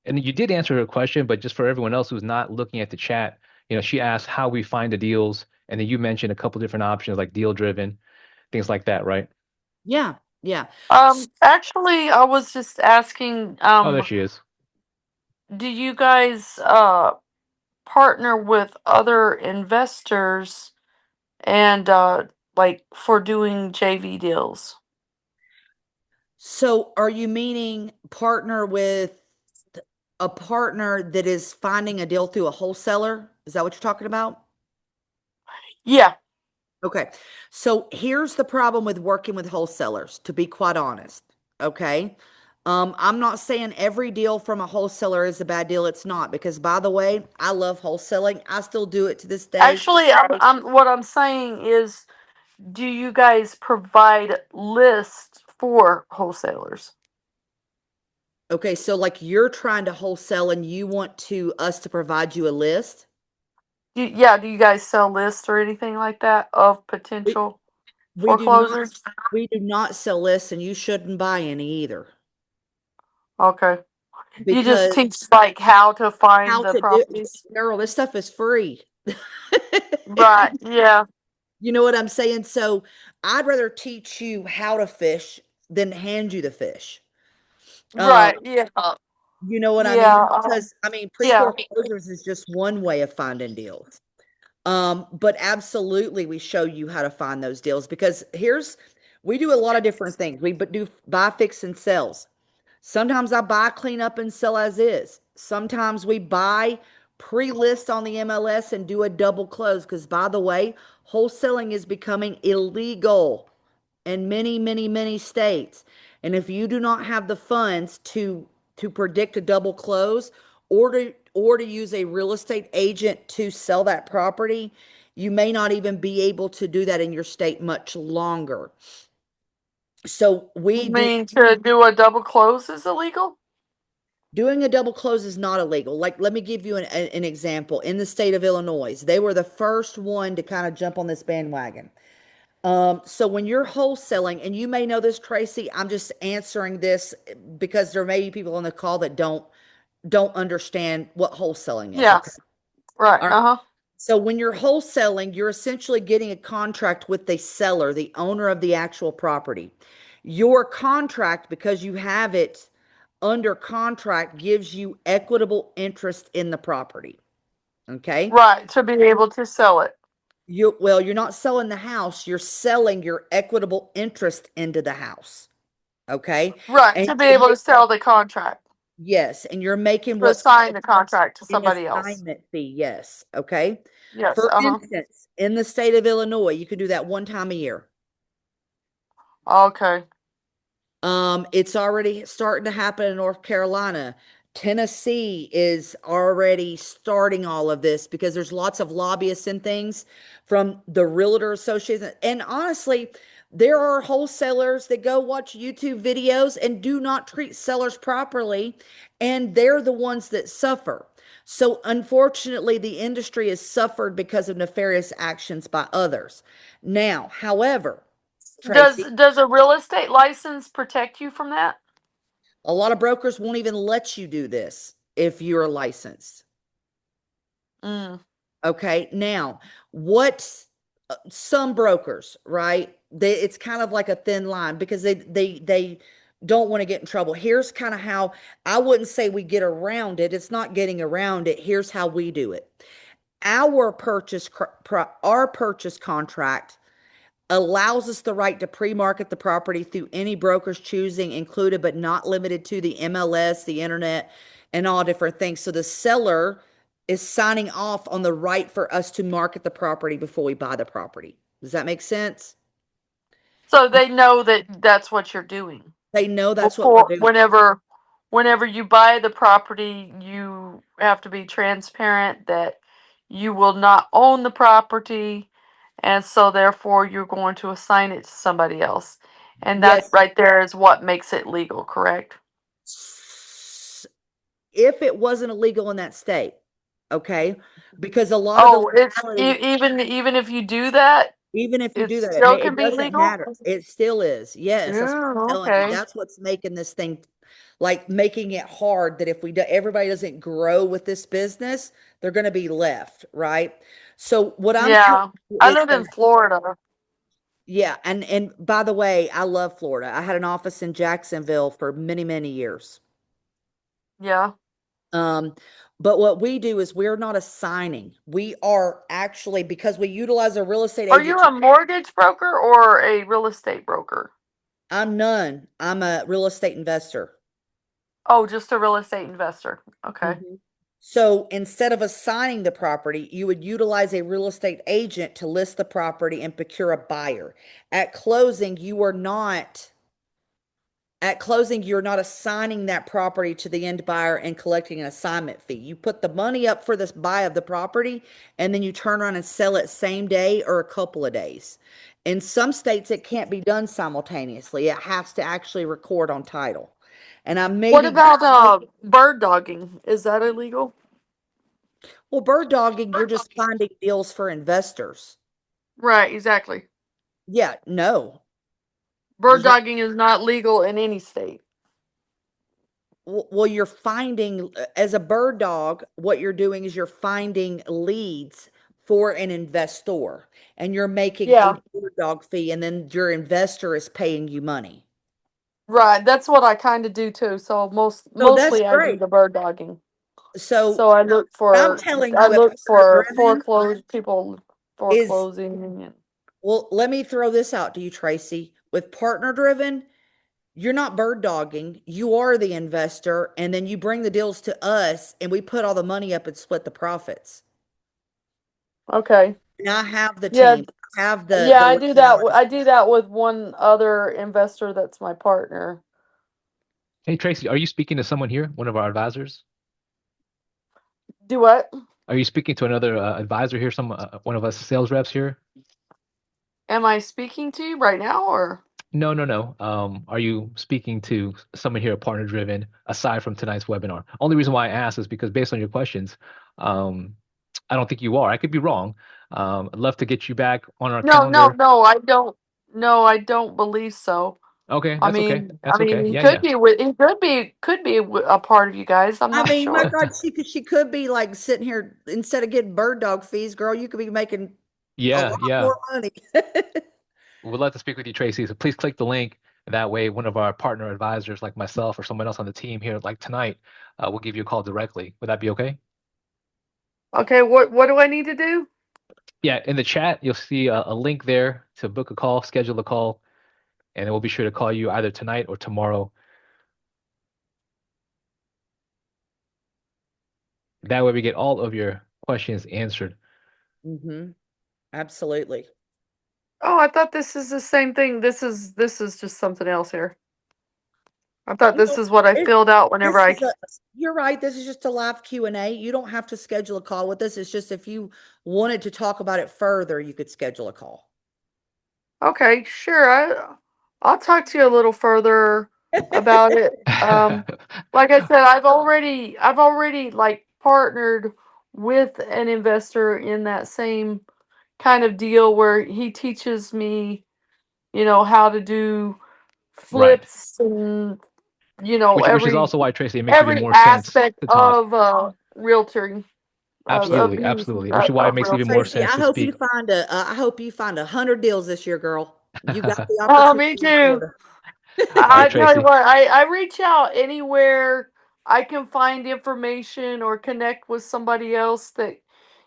and you did answer her question, but just for everyone else who's not looking at the chat, she asked how we find the deals, and then you mentioned a couple different options like deal driven, things like that, right? Yeah, yeah. Actually, I was just asking, Oh, there she is. do you guys partner with other investors and like for doing JV deals? So are you meaning partner with a partner that is finding a deal through a wholesaler? Is that what you're talking about? Yeah. Okay. So here's the problem with working with wholesalers, to be quite honest. Okay. I'm not saying every deal from a wholesaler is a bad deal. It's not, because by the way, I love wholesaling. I still do it to this day. Actually, what I'm saying is, do you guys provide lists for wholesalers? Okay. So like you're trying to wholesale and you want us to provide you a list. Yeah, do you guys sell lists or anything like that of We, potential we do not, foreclosures? we do not sell lists, and you shouldn't buy any either, Okay. You just because teach like how to find how the to do, properties? girl, this stuff is free. Right. Yeah. You know what I'm saying? So I'd rather teach you how to fish than hand you the fish. Uh, Right. Yeah. you know what I mean? Yeah. Because I mean, Yeah. pre-foreclosures is just one way of finding deals. But absolutely we show you how to find those deals, because we do a lot of different things. We do buy, fix, and sells. Sometimes I buy, clean up, and sell as is. Sometimes we buy, pre-list on the MLS, and do a double close. Because by the way, wholesaling is becoming illegal in many, many, many states. And if you do not have the funds to predict a double close, or to use a real estate agent to sell that property, you may not even be able to do that in your state much longer. So You mean to do a double close is illegal? doing a double close is not illegal. Like, let me give you an example. In the state of Illinois, they were the first one to kind of jump on this bandwagon. So when you're wholesaling, and you may know this, Tracy, I'm just answering this because there may be people on the call that don't understand what wholesaling is. Okay. Yes. Right. All right. Uh-huh. So when you're wholesaling, you're essentially getting a contract with the seller, the owner of the actual property. Your contract, because you have it under contract, gives you equitable interest in the property. Okay. Right. To be able to sell it. You're not selling the house, you're selling your equitable interest into the house. Okay. Right. And To be able to sell the contract. yes, and you're making To what's assign called the contract to an somebody else. assignment fee. Yes. Okay. Yes. For Uh-huh. instance, in the state of Illinois, you can do that one time a year. Okay. It's already starting to happen in North Carolina. Tennessee is already starting all of this because there's lots of lobbyists and things from the realtor association. And honestly, there are wholesalers that go watch YouTube videos and do not treat sellers properly, and they're the ones that suffer. So unfortunately, the industry has suffered because of nefarious actions by others. Now, however, Tracy, Does a real estate license protect you from that? a lot of brokers won't even let you do this if you're licensed. Mm. Okay. Now, what some brokers, right? It's kind of like a thin line because they don't want to get in trouble. Here's kind of how, I wouldn't say we get around it. It's not getting around it. Here's how we do it. Our purchase contract allows us the right to pre-market the property through any broker's choosing, included but not limited to the MLS, the internet, and all different things. So the seller is signing off on the right for us to market the property before we buy the property. Does that make sense? So they know that that's what you're doing. They know that's what we're Before, doing. whenever you buy the property, you have to be transparent that you will not own the property, and so therefore you're going to assign it to somebody else. And that Yes. right there is what makes it legal, correct? If it wasn't illegal in that state, okay? Because a lot of the Oh, it's legality, even if you do that, even if you it do that, still it can be doesn't legal. matter. It still is. Yes, that's what Yeah, I'm telling you. okay. That's what's making this thing, like making it hard, that if we do, everybody doesn't grow with this business, they're going to be left, right? So what I'm telling Yeah. you I is live in that, Florida. yeah, and by the way, I love Florida. I had an office in Jacksonville for many, many years. Yeah. Um, but what we do is we're not assigning. We are actually, because we utilize a real estate Are you agent. a mortgage broker or a real estate broker? I'm none. I'm a real estate investor. Oh, just a real estate investor. Okay. Mhm. So instead of assigning the property, you would utilize a real estate agent to list the property and procure a buyer. At closing, you are not At closing, you're not assigning that property to the end buyer and collecting an assignment fee. You put the money up for this buy of the property, and then you turn around and sell it same day or a couple of days. In some states, it can't be done simultaneously. It has to actually record on title. And I may What be, about bird dogging? Is that illegal? well, bird dogging, you're just finding deals for investors. Right, exactly. Yeah, no. Bird There's no dogging is not legal in any state. Well, you're finding, as a bird dog, what you're doing is you're finding leads for an investor, and you're making a Yeah, bird dog fee, and then your investor is paying you money. right. That's what I kind of do too. So So that's mostly I do great. the bird dogging. So So what I'm telling I you, if look partner for driven foreclosed people is, foreclosing and well, let me throw this out to you, Tracy. With partner driven, you're not bird dogging. You are the investor, and then you bring the deals to us, and we put all the money up and split the profits. okay. And I have the Yeah, team, I have yeah, the I do that. legality. I do that with one other investor that's my partner. Hey Tracy, are you speaking to someone here, one of our advisors? Do what? Are you speaking to another advisor here, one of us sales reps here? Am I speaking to you right now or? No, no, no. Are you speaking to someone here, partner driven, aside from tonight's webinar? Only reason why I ask is because based on your questions, um, I don't think you are. I could be wrong. I'd love to get you back on our No, no, calendar. no, I don't. No, I don't believe so. Okay, that's okay. I That's mean, okay. Yeah, yeah. he could be a part of you guys. I'm I not mean, my sure. God, she could be like sitting here instead of getting bird dog fees, girl, you could be making a Yeah, lot yeah. more money. We'd love to speak with you, Tracy. So please click the link. That way, one of our partner advisors, like myself or someone else on the team here, like tonight, will give you a call directly. Would that be okay? Okay, what do I need to do? Yeah, in the chat, you'll see a link there to book a call, schedule a call, and we'll be sure to call you either tonight or tomorrow. That way, we get all of your questions answered. Mm-hmm. Absolutely. Oh, I thought this is the same thing. This is just something else here. I thought this No, is what I it, filled out whenever this I. is you're right. This is just a live Q&A. You don't have to schedule a call with us. It's just if you wanted to talk about it further, you could schedule a call. Okay, sure. I'll talk to you a little further about it. Like I said, I've already like partnered with an investor in that same kind of deal where he teaches me, how to do Right. flips and Which is also why, Tracy, it makes even every more sense aspect to talk. of realtoring of Absolutely, using absolutely. Which is why it of makes even more realtor. Tracy, sense to speak. I hope you find 100 deals this year, girl. You got the Oh, opportunity me in too. Florida. All right, I tell you Tracy. what, I reach out anywhere I can find information or connect with somebody else that,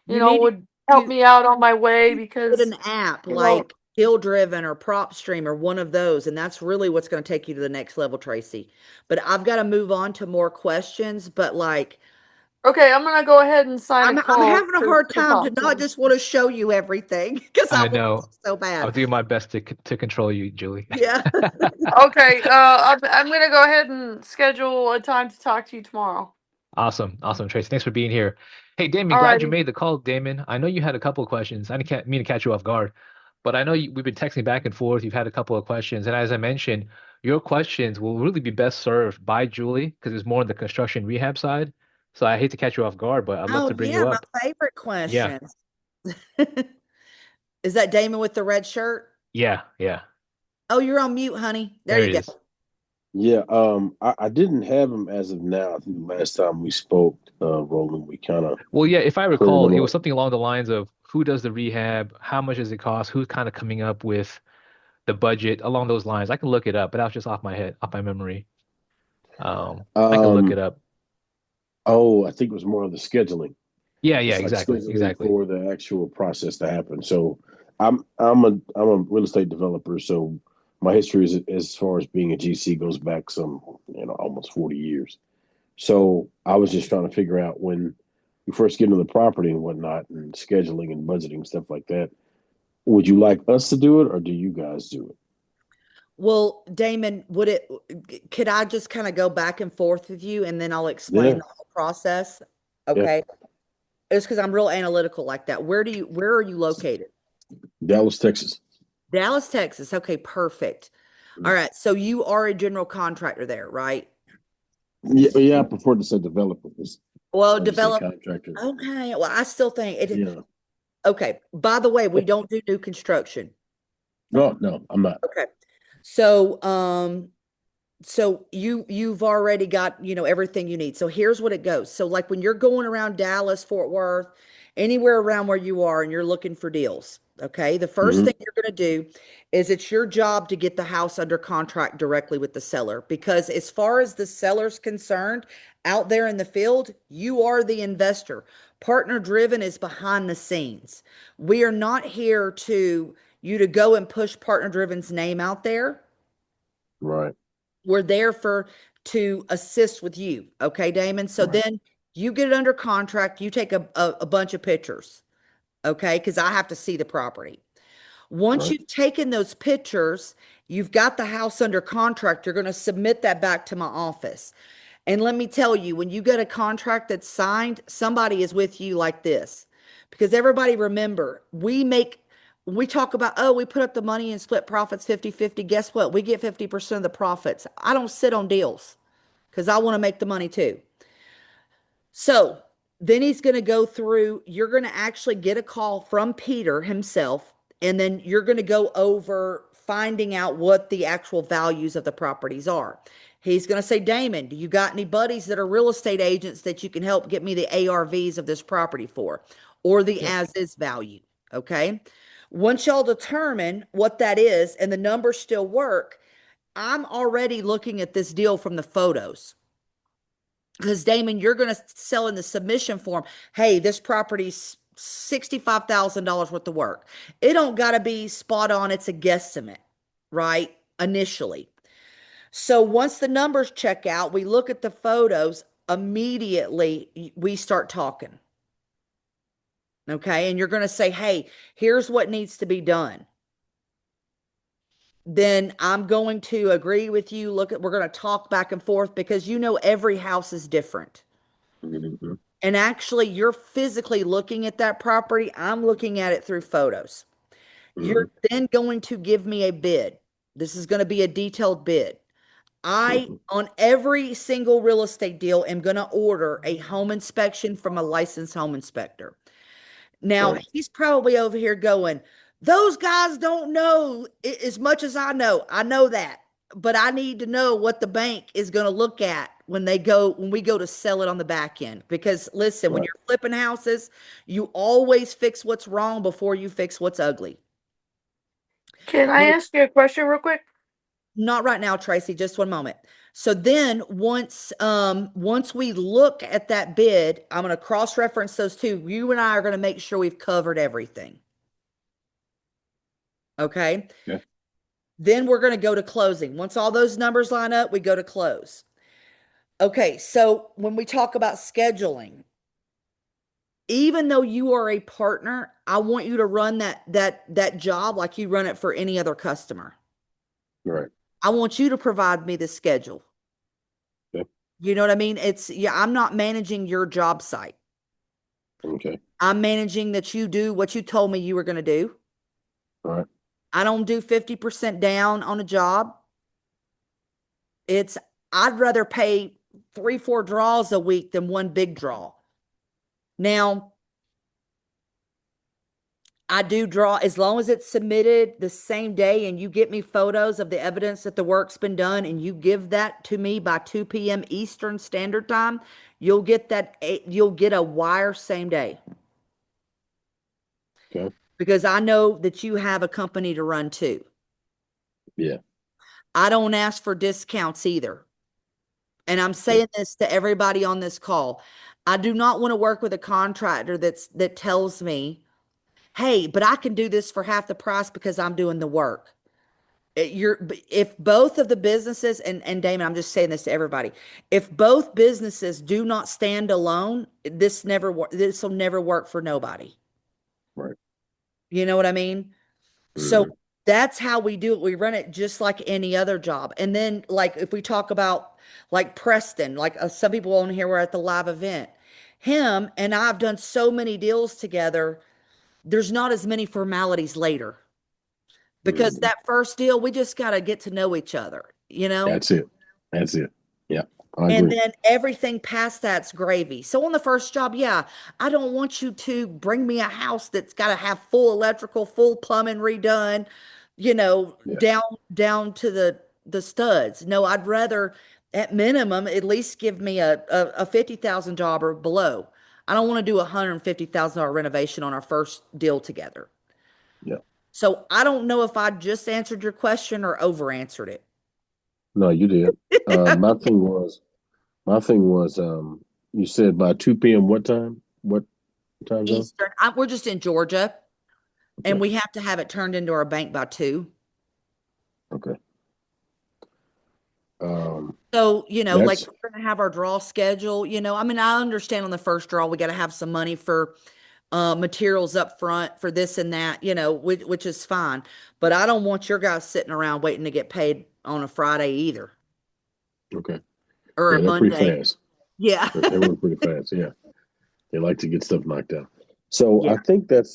You need to would help use me out on my way get because, an app you know, like Deal Driven or Prop Stream or one of those, and that's really what's going to take you to the next level, Tracy. But I've got to move on to more questions. But like, okay, I'm gonna go ahead and sign a I'm call having a hard to time to talk to not him. just want to show you everything because I I want know. to so I'll bad. do my best to control you, Julie. Yeah. Okay, I'm gonna go ahead and schedule a time to talk to you tomorrow. Awesome. Awesome, Tracy. Thanks for being here. Hey, Damon, glad you Alrighty. made the call, Damon. I know you had a couple of questions. I didn't mean to catch you off guard, but I know we've been texting back and forth. You've had a couple of questions. And as I mentioned, your questions will really be best served by Julie because it's more on the construction rehab side. So I hate to catch you off guard, but I'd love Oh to bring yeah, you my up. favorite Yeah. questions. Is that Damon with the red shirt? Yeah. Yeah. Oh, you're on mute, honey. There There you it go. is. Yeah, I didn't have him as of now. I think the last time we spoke, Roland, we kind of Well, yeah, if I cleared recall, him it was up. something along the lines of who does the rehab, how much does it cost, who's kind of coming up with the budget along those lines. I can look it up, but that was just off my head, off my memory. I can look it Um, up. Oh, I think it was more of the scheduling. Yeah, yeah, It's like exactly, scheduling exactly. for the actual process to happen. So I'm a real estate developer. So my history is as far as being a GC goes back some almost 40 years. So I was just trying to figure out when you first get into the property and whatnot and scheduling and budgeting stuff like that. Would you like us to do it or do you guys do it? Well, Damon, could I just kind of go back and forth with you and then I'll explain Yeah, the whole process? yeah. Okay. It's because I'm real analytical like that. Where are you located? Dallas, Texas. Dallas, Texas. Okay, perfect. All right. So you are a general contractor there, right? Yeah, yeah. I prefer to say developer. Well, I just say develop. contractor. Okay. Well, I still think it. Yeah. Okay. By the way, we don't do new construction. No, no, I'm not. Okay. So, you've already got, everything you need. So here's what it goes. So like when you're going around Dallas, Fort Worth, anywhere around where you are and you're looking for deals, okay? The first Hmm. thing you're going to do is it's your job to get the house under contract directly with the seller because as far as the seller's concerned, out there in the field, you are the investor. Partner driven is behind the scenes. We are not here to you to go and push partner driven's name out there. Right, We're there for to assist with you. Okay, Damon. So right, then you get it under contract. You take a bunch of pictures. Okay, because I have to see the property. Once right. you've taken those pictures, you've got the house under contract. You're going to submit that back to my office. And let me tell you, when you get a contract that's signed, somebody is with you like this. Because everybody remember, we talk about, oh, we put up the money and split profits 50-50. Guess what? We get 50% of the profits. I don't sit on deals because I want to make the money too. So then he's going to go through, you're going to actually get a call from Peter himself, and then you're going to go over finding out what the actual values of the properties are. He's going to say, Damon, do you got any buddies that are real estate agents that you can help get me the ARVs of this property for or the Yeah. as is value? Okay. Once y'all determine what that is and the numbers still work, I'm already looking at this deal from the photos. Because Damon, you're going to sell in the submission form. Hey, this property's $65,000 worth of work. It don't got to be spot on. It's a guesstimate, right? Initially. So once the numbers check out, we look at the photos, immediately we start talking. Okay. And you're going to say, hey, here's what needs to be done. Then I'm going to agree with you. We're going to talk back and forth because every house is different. Hmm. And actually, you're physically looking at that property. I'm looking at it through photos. You're Hmm. then going to give me a bid. This is going to be a detailed bid. I, Hmm. on every single real estate deal, am going to order a home inspection from a licensed home inspector. Now, Right, he's probably over here going, those guys don't know as much as I know. I know that. But I need to know what the bank is going to look at when we go to sell it on the back end. Because listen, when right. you're flipping houses, you always fix what's wrong before you fix what's ugly. Can I Well, ask you a question real quick? not right now, Tracy, just one moment. So then once we look at that bid, I'm going to cross-reference those two. You and I are going to make sure we've covered everything. Okay. Yeah. Then we're going to go to closing. Once all those numbers line up, we go to close. Okay, so when we talk about scheduling, even though you are a partner, I want you to run that job like you run it for any other customer. Right. I want you to provide me the schedule. Yeah. You know what I mean? I'm not managing your job site. Okay. I'm managing that you do what you told me you were going to do. All right. I don't do 50% down on a job. It's I'd rather pay 3, 4 draws a week than one big draw. Now, I do draw as long as it's submitted the same day and you get me photos of the evidence that the work's been done and you give that to me by 2 p.m. Eastern Standard Time, you'll get a wire same day Okay. because I know that you have a company to run too. Yeah. I don't ask for discounts either. And I'm Yeah. saying this to everybody on this call. I do not want to work with a contractor that tells me, "Hey, but I can do this for half the price because I'm doing the work." If both of the businesses, and Damon, I'm just saying this to everybody, if both businesses do not stand alone, this will never work for nobody. Right. You know what I mean? So Hmm. that's how we do it. We run it just like any other job. And then, like, if we talk about like Preston, like some people on here were at the live event, him and I've done so many deals together. There's not as many formalities later because Hmm. that first deal, we just got to get to know each other, you know? That's it. That's it. Yeah, I And agree. then everything past that's gravy. So on the first job, yeah, I don't want you to bring me a house that's got to have full electrical, full plumbing redone, Yeah. down to the studs. No, I'd rather at minimum at least give me a 50,000 job or below. I don't want to do a $150,000 renovation on our first deal together. Yeah. So I don't know if I just answered your question or over answered it. No, you did. My my thing was, you said by 2 p.m. What time? What time zone? Eastern, we're just in Georgia. And Okay. we have to have it turned into our bank by 2. Okay. Um, So, like that's we're going to have our draw schedule, I mean, I understand on the first draw, we got to have some money for materials up front for this and that, which is fine. But I don't want your guys sitting around waiting to get paid on a Friday either okay. or a Yeah, they're pretty Monday. fast. Yeah. They work pretty fast. Yeah, they like to get stuff knocked out. So Yeah. I think that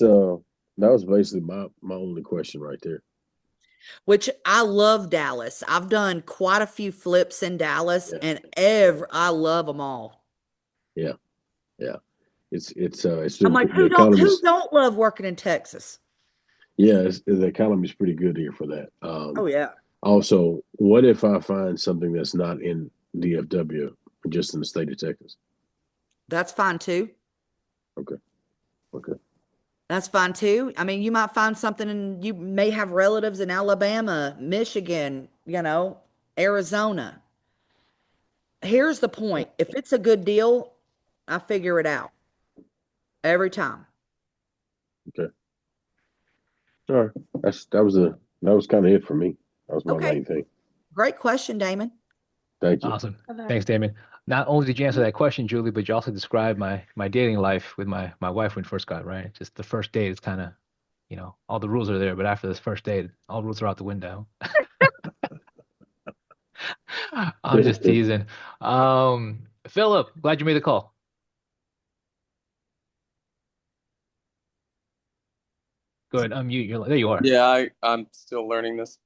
was basically my only question right there. Which I love Dallas. I've done quite a few flips in Dallas Yeah, and I love them all. yeah, yeah. It's I'm like, the who economy's don't love working in Texas? yeah, the economy's pretty good here for that. Oh yeah. Also, what if I find something that's not in DFW, just in the state of Texas? That's fine too. Okay, okay, That's fine too. I mean, you might find something and you may have relatives in Alabama, Michigan, Arizona. Here's the point. If it's a good deal, I figure it out every time. okay. All right. That was kind of it for me. That was my Okay. main thing. Great question, Damon. Thank you. Awesome. Thanks, Damon. Not only did you answer that question, Julie, but you also described my dating life with my wife when we first got right. Just the first date is kind of, all the rules are there, but after this first date, all rules are out the window. I'm just teasing. Philip, glad you made the call. Go ahead, unmute. There you are. Yeah, I'm still learning this.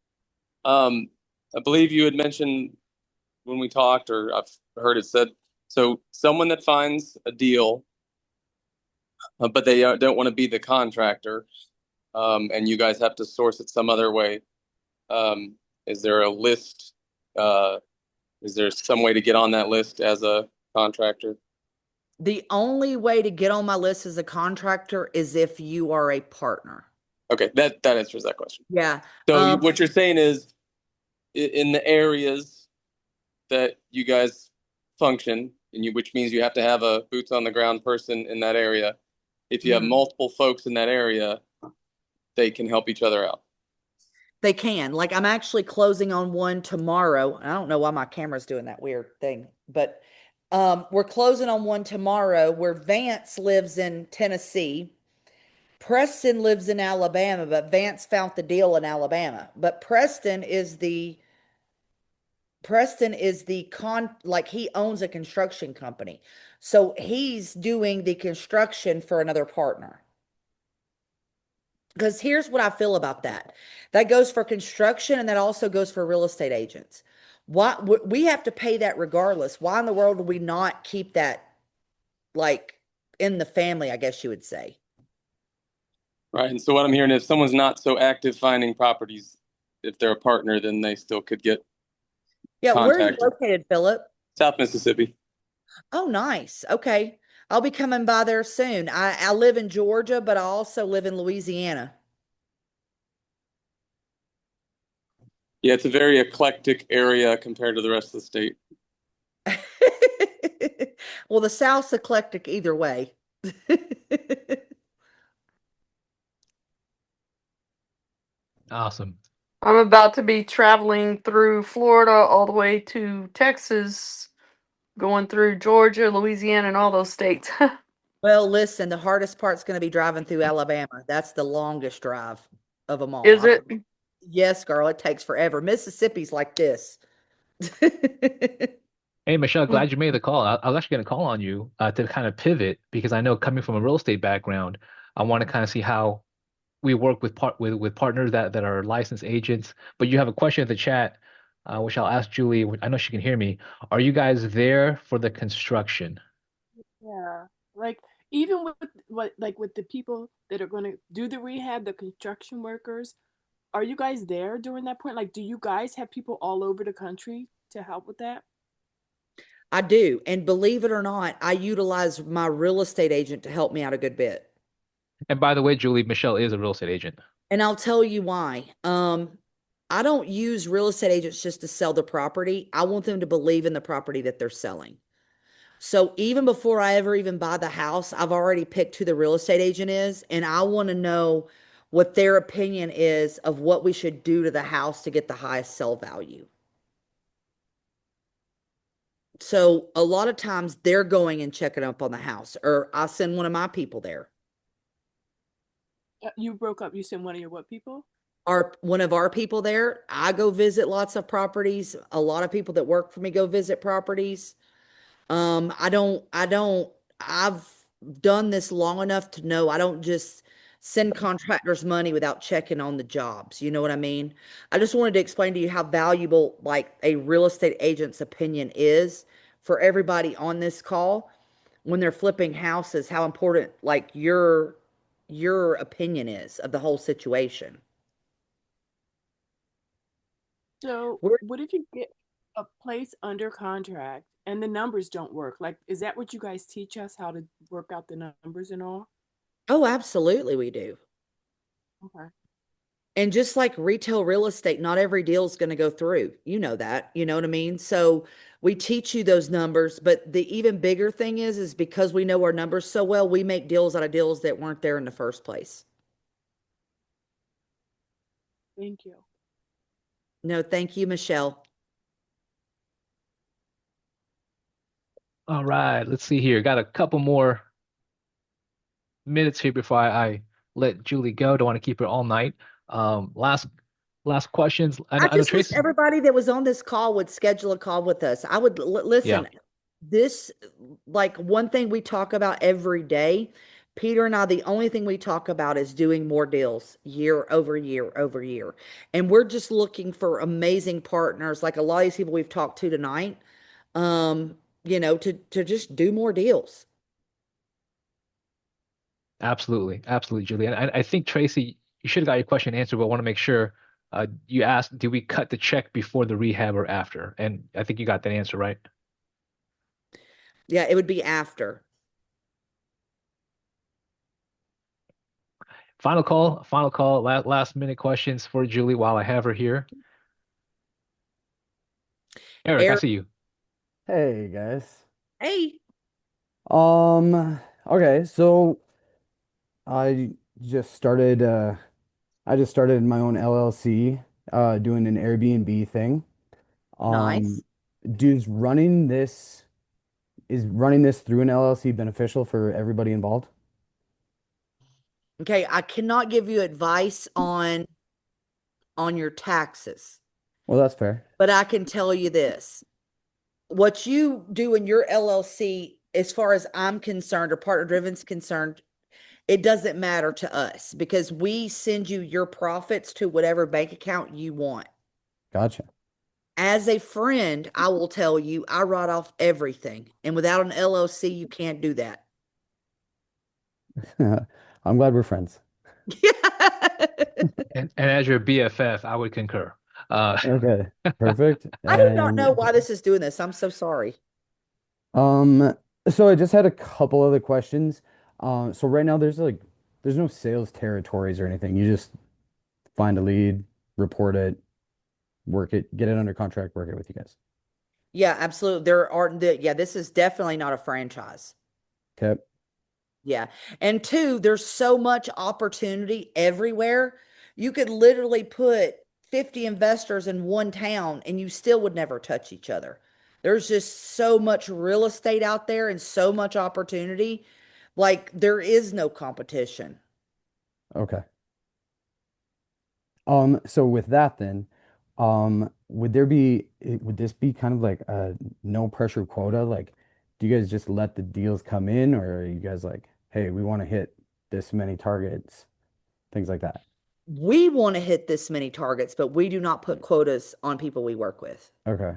Um, I believe you had mentioned when we talked, or I've heard it said, so someone that finds a deal, but they don't want to be the contractor, and you guys have to source it some other way. Um, is there a list? Uh, is there some way to get on that list as a contractor? The only way to get on my list as a contractor is if you are a partner. Okay, that answers that question. Yeah. So Um, what you're saying is, in the areas that you guys function, which means you have to have a boots on the ground person in that area. If you have mhm. multiple folks in that area, they can help each other out. They can. Like I'm actually closing on one tomorrow. I don't know why my camera's doing that weird thing, but we're closing on one tomorrow where Vance lives in Tennessee. Preston lives in Alabama, but Vance found the deal in Alabama. But Preston is the like he owns a construction company. So he's doing the construction for another partner. Because here's what I feel about that. That goes for construction and that also goes for real estate agents. Why we have to pay that regardless. Why in the world do we not keep that like in the family, I guess you would say? Right. And so what I'm hearing is if someone's not so active finding properties, if they're a partner, then they still could get Yeah, where are you contacted. located, Philip? South Mississippi. Oh, nice. Okay. I'll be coming by there soon. I live in Georgia, but I also live in Louisiana. Yeah, it's a very eclectic area compared to the rest of the state. Well, the South's eclectic either way. Awesome. I'm about to be traveling through Florida all the way to Texas, going through Georgia, Louisiana, and all those states. Well, listen, the hardest part's going to be driving through Alabama. That's the longest drive of them all. Is it? Yes, girl, it takes forever. Mississippi's like this. Hey, Michelle, glad you made the call. I was actually going to call on you to kind of pivot because I know coming from a real estate background, I want to kind of see how we work with partners that are licensed agents. But you have a question in the chat, which I'll ask Julie. I know she can hear me. Are you guys there for the construction? Yeah. Like even with what like with the people that are going to do the rehab, the construction workers, are you guys there during that point? Like do you guys have people all over the country to help with that? I do. And believe it or not, I utilize my real estate agent to help me out a good bit. And by the way, Julie, Michelle is a real estate agent. And I'll tell you why. I don't use real estate agents just to sell the property. I want them to believe in the property that they're selling. So even before I ever even buy the house, I've already picked who the real estate agent is, and I want to know what their opinion is of what we should do to the house to get the highest sell value. So a lot of times they're going and checking up on the house, or I send one of my people there. You broke up. You said one of your what people? One of our people there. I go visit lots of properties. A lot of people that work for me go visit properties. I've done this long enough to know I don't just send contractors money without checking on the jobs. You know what I mean? I just wanted to explain to you how valuable like a real estate agent's opinion is for everybody on this call when they're flipping houses, how important like your opinion is of the whole situation. So We're what if you get a place under contract and the numbers don't work? Like, is that what you guys teach us how to work out the numbers and all? Oh, absolutely we do. Okay. And just like retail real estate, not every deal is going to go through. You know that, you know what I mean? So we teach you those numbers, but the even bigger thing is because we know our numbers so well, we make deals out of deals that weren't there in the first place. Thank you. No, thank you, Michelle. All right, let's see here. Got a couple more minutes here before I let Julie go. Don't want to keep her all night. Last questions. I I know just wish Tracy. everybody that was on this call would schedule a call with us. I would Yeah, listen. This, like one thing we talk about every day, Peter and I, the only thing we talk about is doing more deals year over year over year. And we're just looking for amazing partners, like a lot of these people we've talked to tonight, to just do more deals. absolutely, Julie. And I think Tracy, you should have got your question answered, but I want to make sure. You asked, do we cut the check before the rehab or after? And I think you got that answer right. Yeah, it would be after. Final call. Last minute questions for Julie while I have her here. Eric, I Eric, see you. Hey guys. hey, Okay, so I just started I just started my own LLC doing an Airbnb thing. nice. Um does running this through an LLC beneficial for everybody involved? Okay, I cannot give you advice on your taxes, Well, that's fair. but I can tell you this. What you do in your LLC, as far as I'm concerned or partner driven's concerned, it doesn't matter to us because we send you your profits to whatever bank account you want. Gotcha. As a friend, I will tell you, I write off everything. And without an LLC, you can't do that. I'm glad we're friends. And as your BFF, I would concur. Uh, Okay, perfect. I do not know And why this is doing this. I'm so sorry. um so I just had a couple other questions. So right now there's no sales territories or anything. You just find a lead, report it, work it, get it under contract, work it with you guys. Yeah, absolutely. There are yeah, this is definitely not a franchise. Okay. Yeah. And two, there's so much opportunity everywhere. You could literally put 50 investors in one town and you still would never touch each other. There's just so much real estate out there and so much opportunity. Like there is no competition. Okay. So with that then, would this be kind of like a no pressure quota? Like, do you guys just let the deals come in, or are you guys like, hey, we want to hit this many targets, things like that? We want to hit this many targets, but we do not put quotas on people we work with. Okay.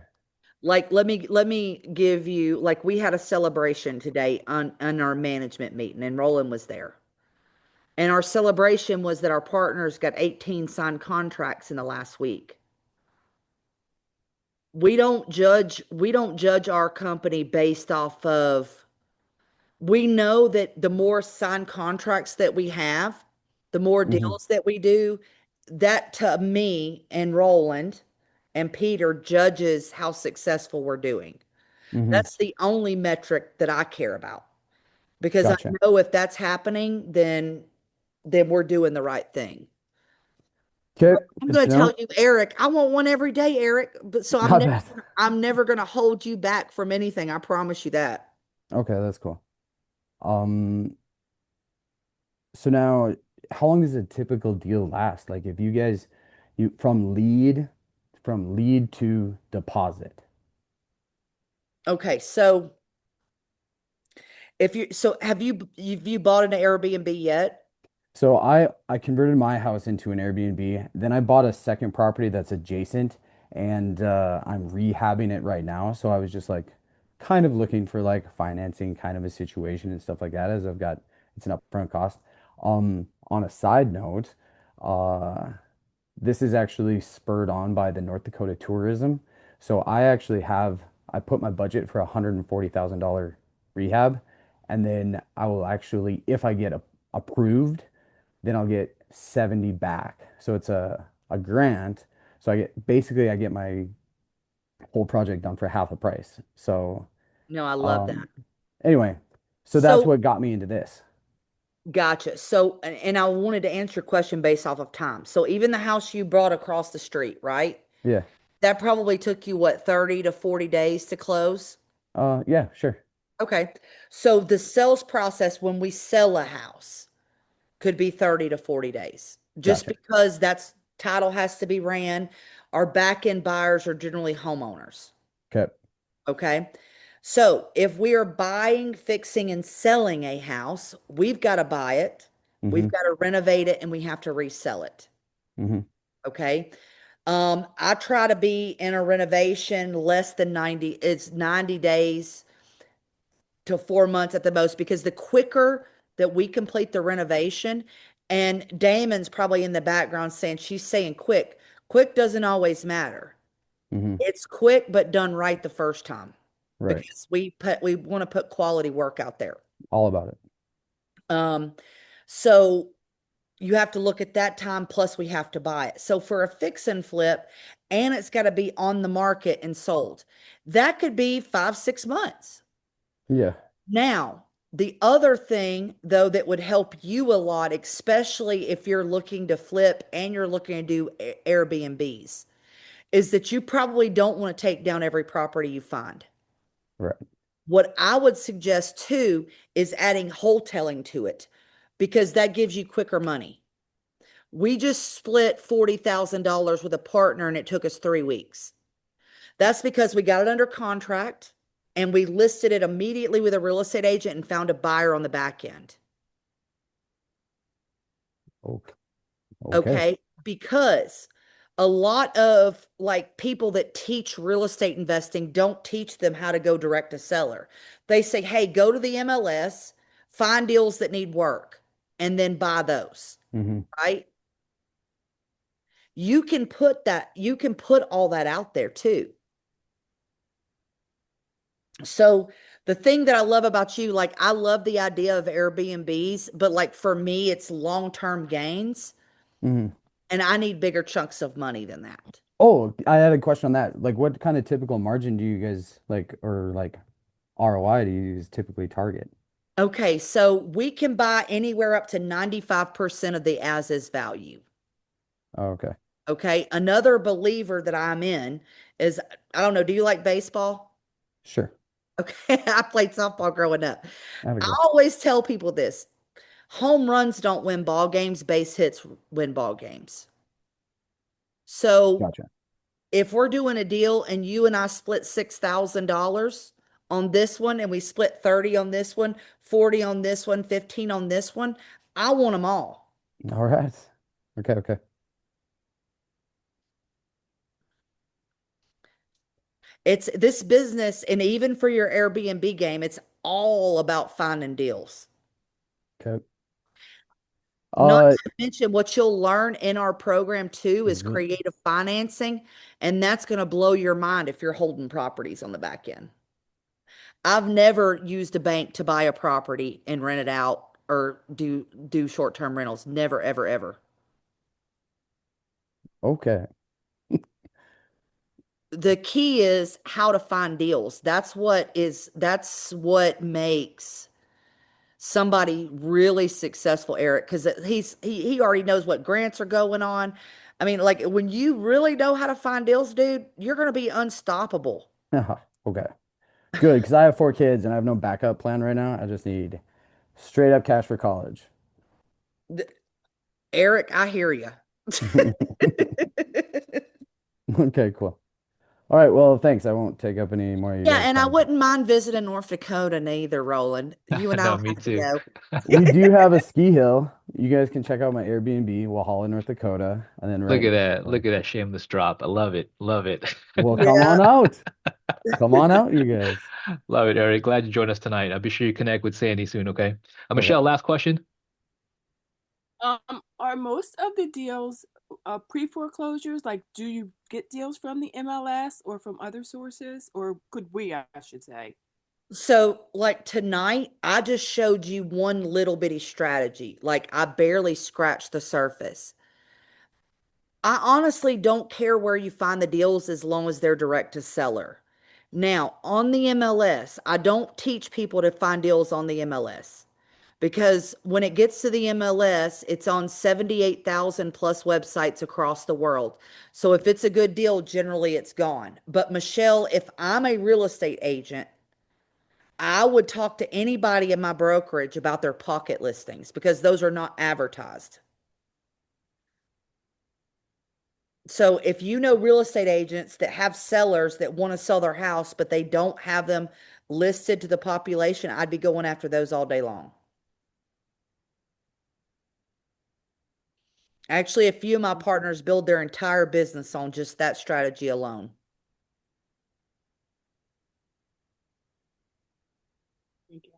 Like let me give you like we had a celebration today on our management meeting and Roland was there. And our celebration was that our partners got 18 signed contracts in the last week. We don't judge our company based off of we know that the more signed contracts that we have, the more Mm-hmm. deals that we do, that to me and Roland and Peter judges how successful we're doing. Mm-hmm. That's the only metric that I care about because I Gotcha. know if that's happening, then we're doing the right thing. Okay. I'm Good going to to tell know. you, Eric, I want one every day, Eric, but so Not bad. I'm never going to hold you back from anything. I promise you that. Okay, that's cool. Um, so now, how long does a typical deal last? Like if you guys, you from lead to deposit. Okay, so if you so have you bought an Airbnb yet? So I converted my house into an Airbnb. Then I bought a second property that's adjacent, and I'm rehabbing it right now. So I was just like kind of looking for like financing kind of a situation and stuff like that, as I've got it's an upfront cost. On a side note, uh, this is actually spurred on by the North Dakota tourism. So I put my budget for $140,000 rehab, and then I will actually, if I get approved, then I'll get 70 back. So it's a grant. So I get my whole project done for half the price. So No, I love that. um anyway, so that's So what got me into this. gotcha. So and I wanted to answer your question based off of time. So even the house you brought across the street, right? Yeah. That probably took you what, 30 to 40 days to close? Yeah, sure. Okay. So the sales process when we sell a house could be 30 to 40 days. Just Gotcha. because that's title has to be ran. Our back end buyers are generally homeowners. Okay. Okay. So if we are buying, fixing, and selling a house, we've got to buy it, we've Mm-hmm. got to renovate it, and we have to resell it. Mm-hmm. Okay. I try to be in a renovation less than 90, it's 90 days to 4 months at the most, because the quicker that we complete the renovation, and Damon's probably in the background saying, she's saying quick, quick doesn't always matter. Mm-hmm. It's quick, but done right the first time Right. because we want to put quality work out there. All about it. Um, so you have to look at that time, plus we have to buy it. So for a fix and flip, and it's got to be on the market and sold, that could be 5, 6 months. Yeah. Now, the other thing, though, that would help you a lot, especially if you're looking to flip and you're looking to do Airbnbs, is that you probably don't want to take down every property you find. Right. What I would suggest too is adding wholesaling to it because that gives you quicker money. We just split $40,000 with a partner and it took us 3 weeks. That's because we got it under contract and we listed it immediately with a real estate agent and found a buyer on the back end. Okay. Okay. Okay. Because a lot of like people that teach real estate investing don't teach them how to go direct to seller. They say, hey, go to the MLS, find deals that need work, and then buy those. Mm-hmm. Right. You can put all that out there too. So the thing that I love about you, like I love the idea of Airbnbs, but like for me, it's long-term gains Mm-hmm. and I need bigger chunks of money than that. Oh, I had a question on that. Like, what kind of typical margin do you guys like, or like ROI do you guys typically target? Okay, so we can buy anywhere up to 95% of the as is value. Oh, okay. Okay, another believer that I'm in is, I don't know, do you like baseball? Sure. Okay, I played softball growing up. I have a I guess. always tell people this: home runs don't win ball games, base hits win ball games. So Gotcha. if we're doing a deal and you and I split $6,000 on this one and we split 30 on this one, 40 on this one, 15 on this one, I want them all. All right. Okay, okay. It's this business, and even for your Airbnb game, it's all about finding deals. Okay. Not Uh, to mention what you'll learn in our program too is mhm. creative financing, and that's going to blow your mind if you're holding properties on the back end. I've never used a bank to buy a property and rent it out or do short-term rentals. Never, ever, ever. Okay. The key is how to find deals. That's what makes somebody really successful, Eric, because he already knows what grants are going on. I mean, like when you really know how to find deals, dude, you're going to be unstoppable. Okay. Good, because I have 4 kids and I have no backup plan right now. I just need straight up cash for college. Th- Eric, I hear you. Okay, cool. All right, well, thanks. I won't take up any more of you Yeah, guys' and I time. wouldn't mind visiting North Dakota neither, Roland. You and I'll No, me have to too. go. We do have a ski hill. You guys can check out my Airbnb, Walhalla, North Dakota, and then Look right at next that. door. Look at that shameless drop. I love it. Love it. Well, come Yeah. on out. Come on out, you guys. Love it, Eric. Glad you joined us tonight. I'll be sure you connect with Sandy soon, okay? Okay. Michelle, last question. Are most of the deals pre-foreclosures? Like, do you get deals from the MLS or from other sources, or could we, I should say? So, like tonight, I just showed you one little bitty strategy. Like, I barely scratched the surface. I honestly don't care where you find the deals as long as they're direct to seller. Now, on the MLS, I don't teach people to find deals on the MLS because when it gets to the MLS, it's on 78,000 plus websites across the world. So if it's a good deal, generally it's gone. But Michelle, if I'm a real estate agent, I would talk to anybody in my brokerage about their pocket listings because those are not advertised. So if you know real estate agents that have sellers that want to sell their house, but they don't have them listed to the population, I'd be going after those all day long. Actually, a few of my partners build their entire business on just that strategy alone. Thank you.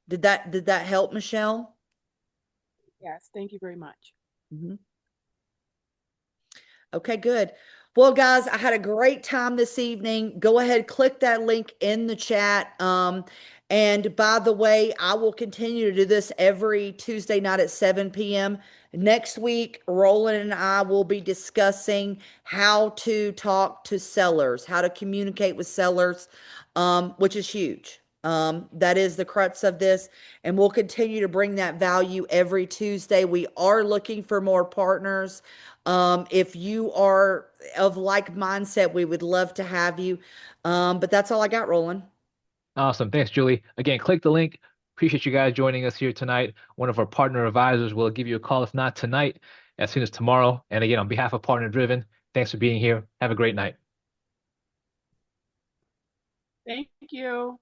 Did that help, Michelle? Yes, thank you very much. Mhm. Okay, good. Well, guys, I had a great time this evening. Go ahead, click that link in the chat. And by the way, I will continue to do this every Tuesday night at 7 p.m. Next week, Roland and I will be discussing how to talk to sellers, how to communicate with sellers, which is huge. That is the crux of this. And we'll continue to bring that value every Tuesday. We are looking for more partners. If you are of like mindset, we would love to have you. But that's all I got, Roland. Awesome. Thanks, Julie. Again, click the link. Appreciate you guys joining us here tonight. One of our partner advisors will give you a call, if not tonight, as soon as tomorrow. And again, on behalf of Partner Driven, thanks for being here. Have a great night. Thank you.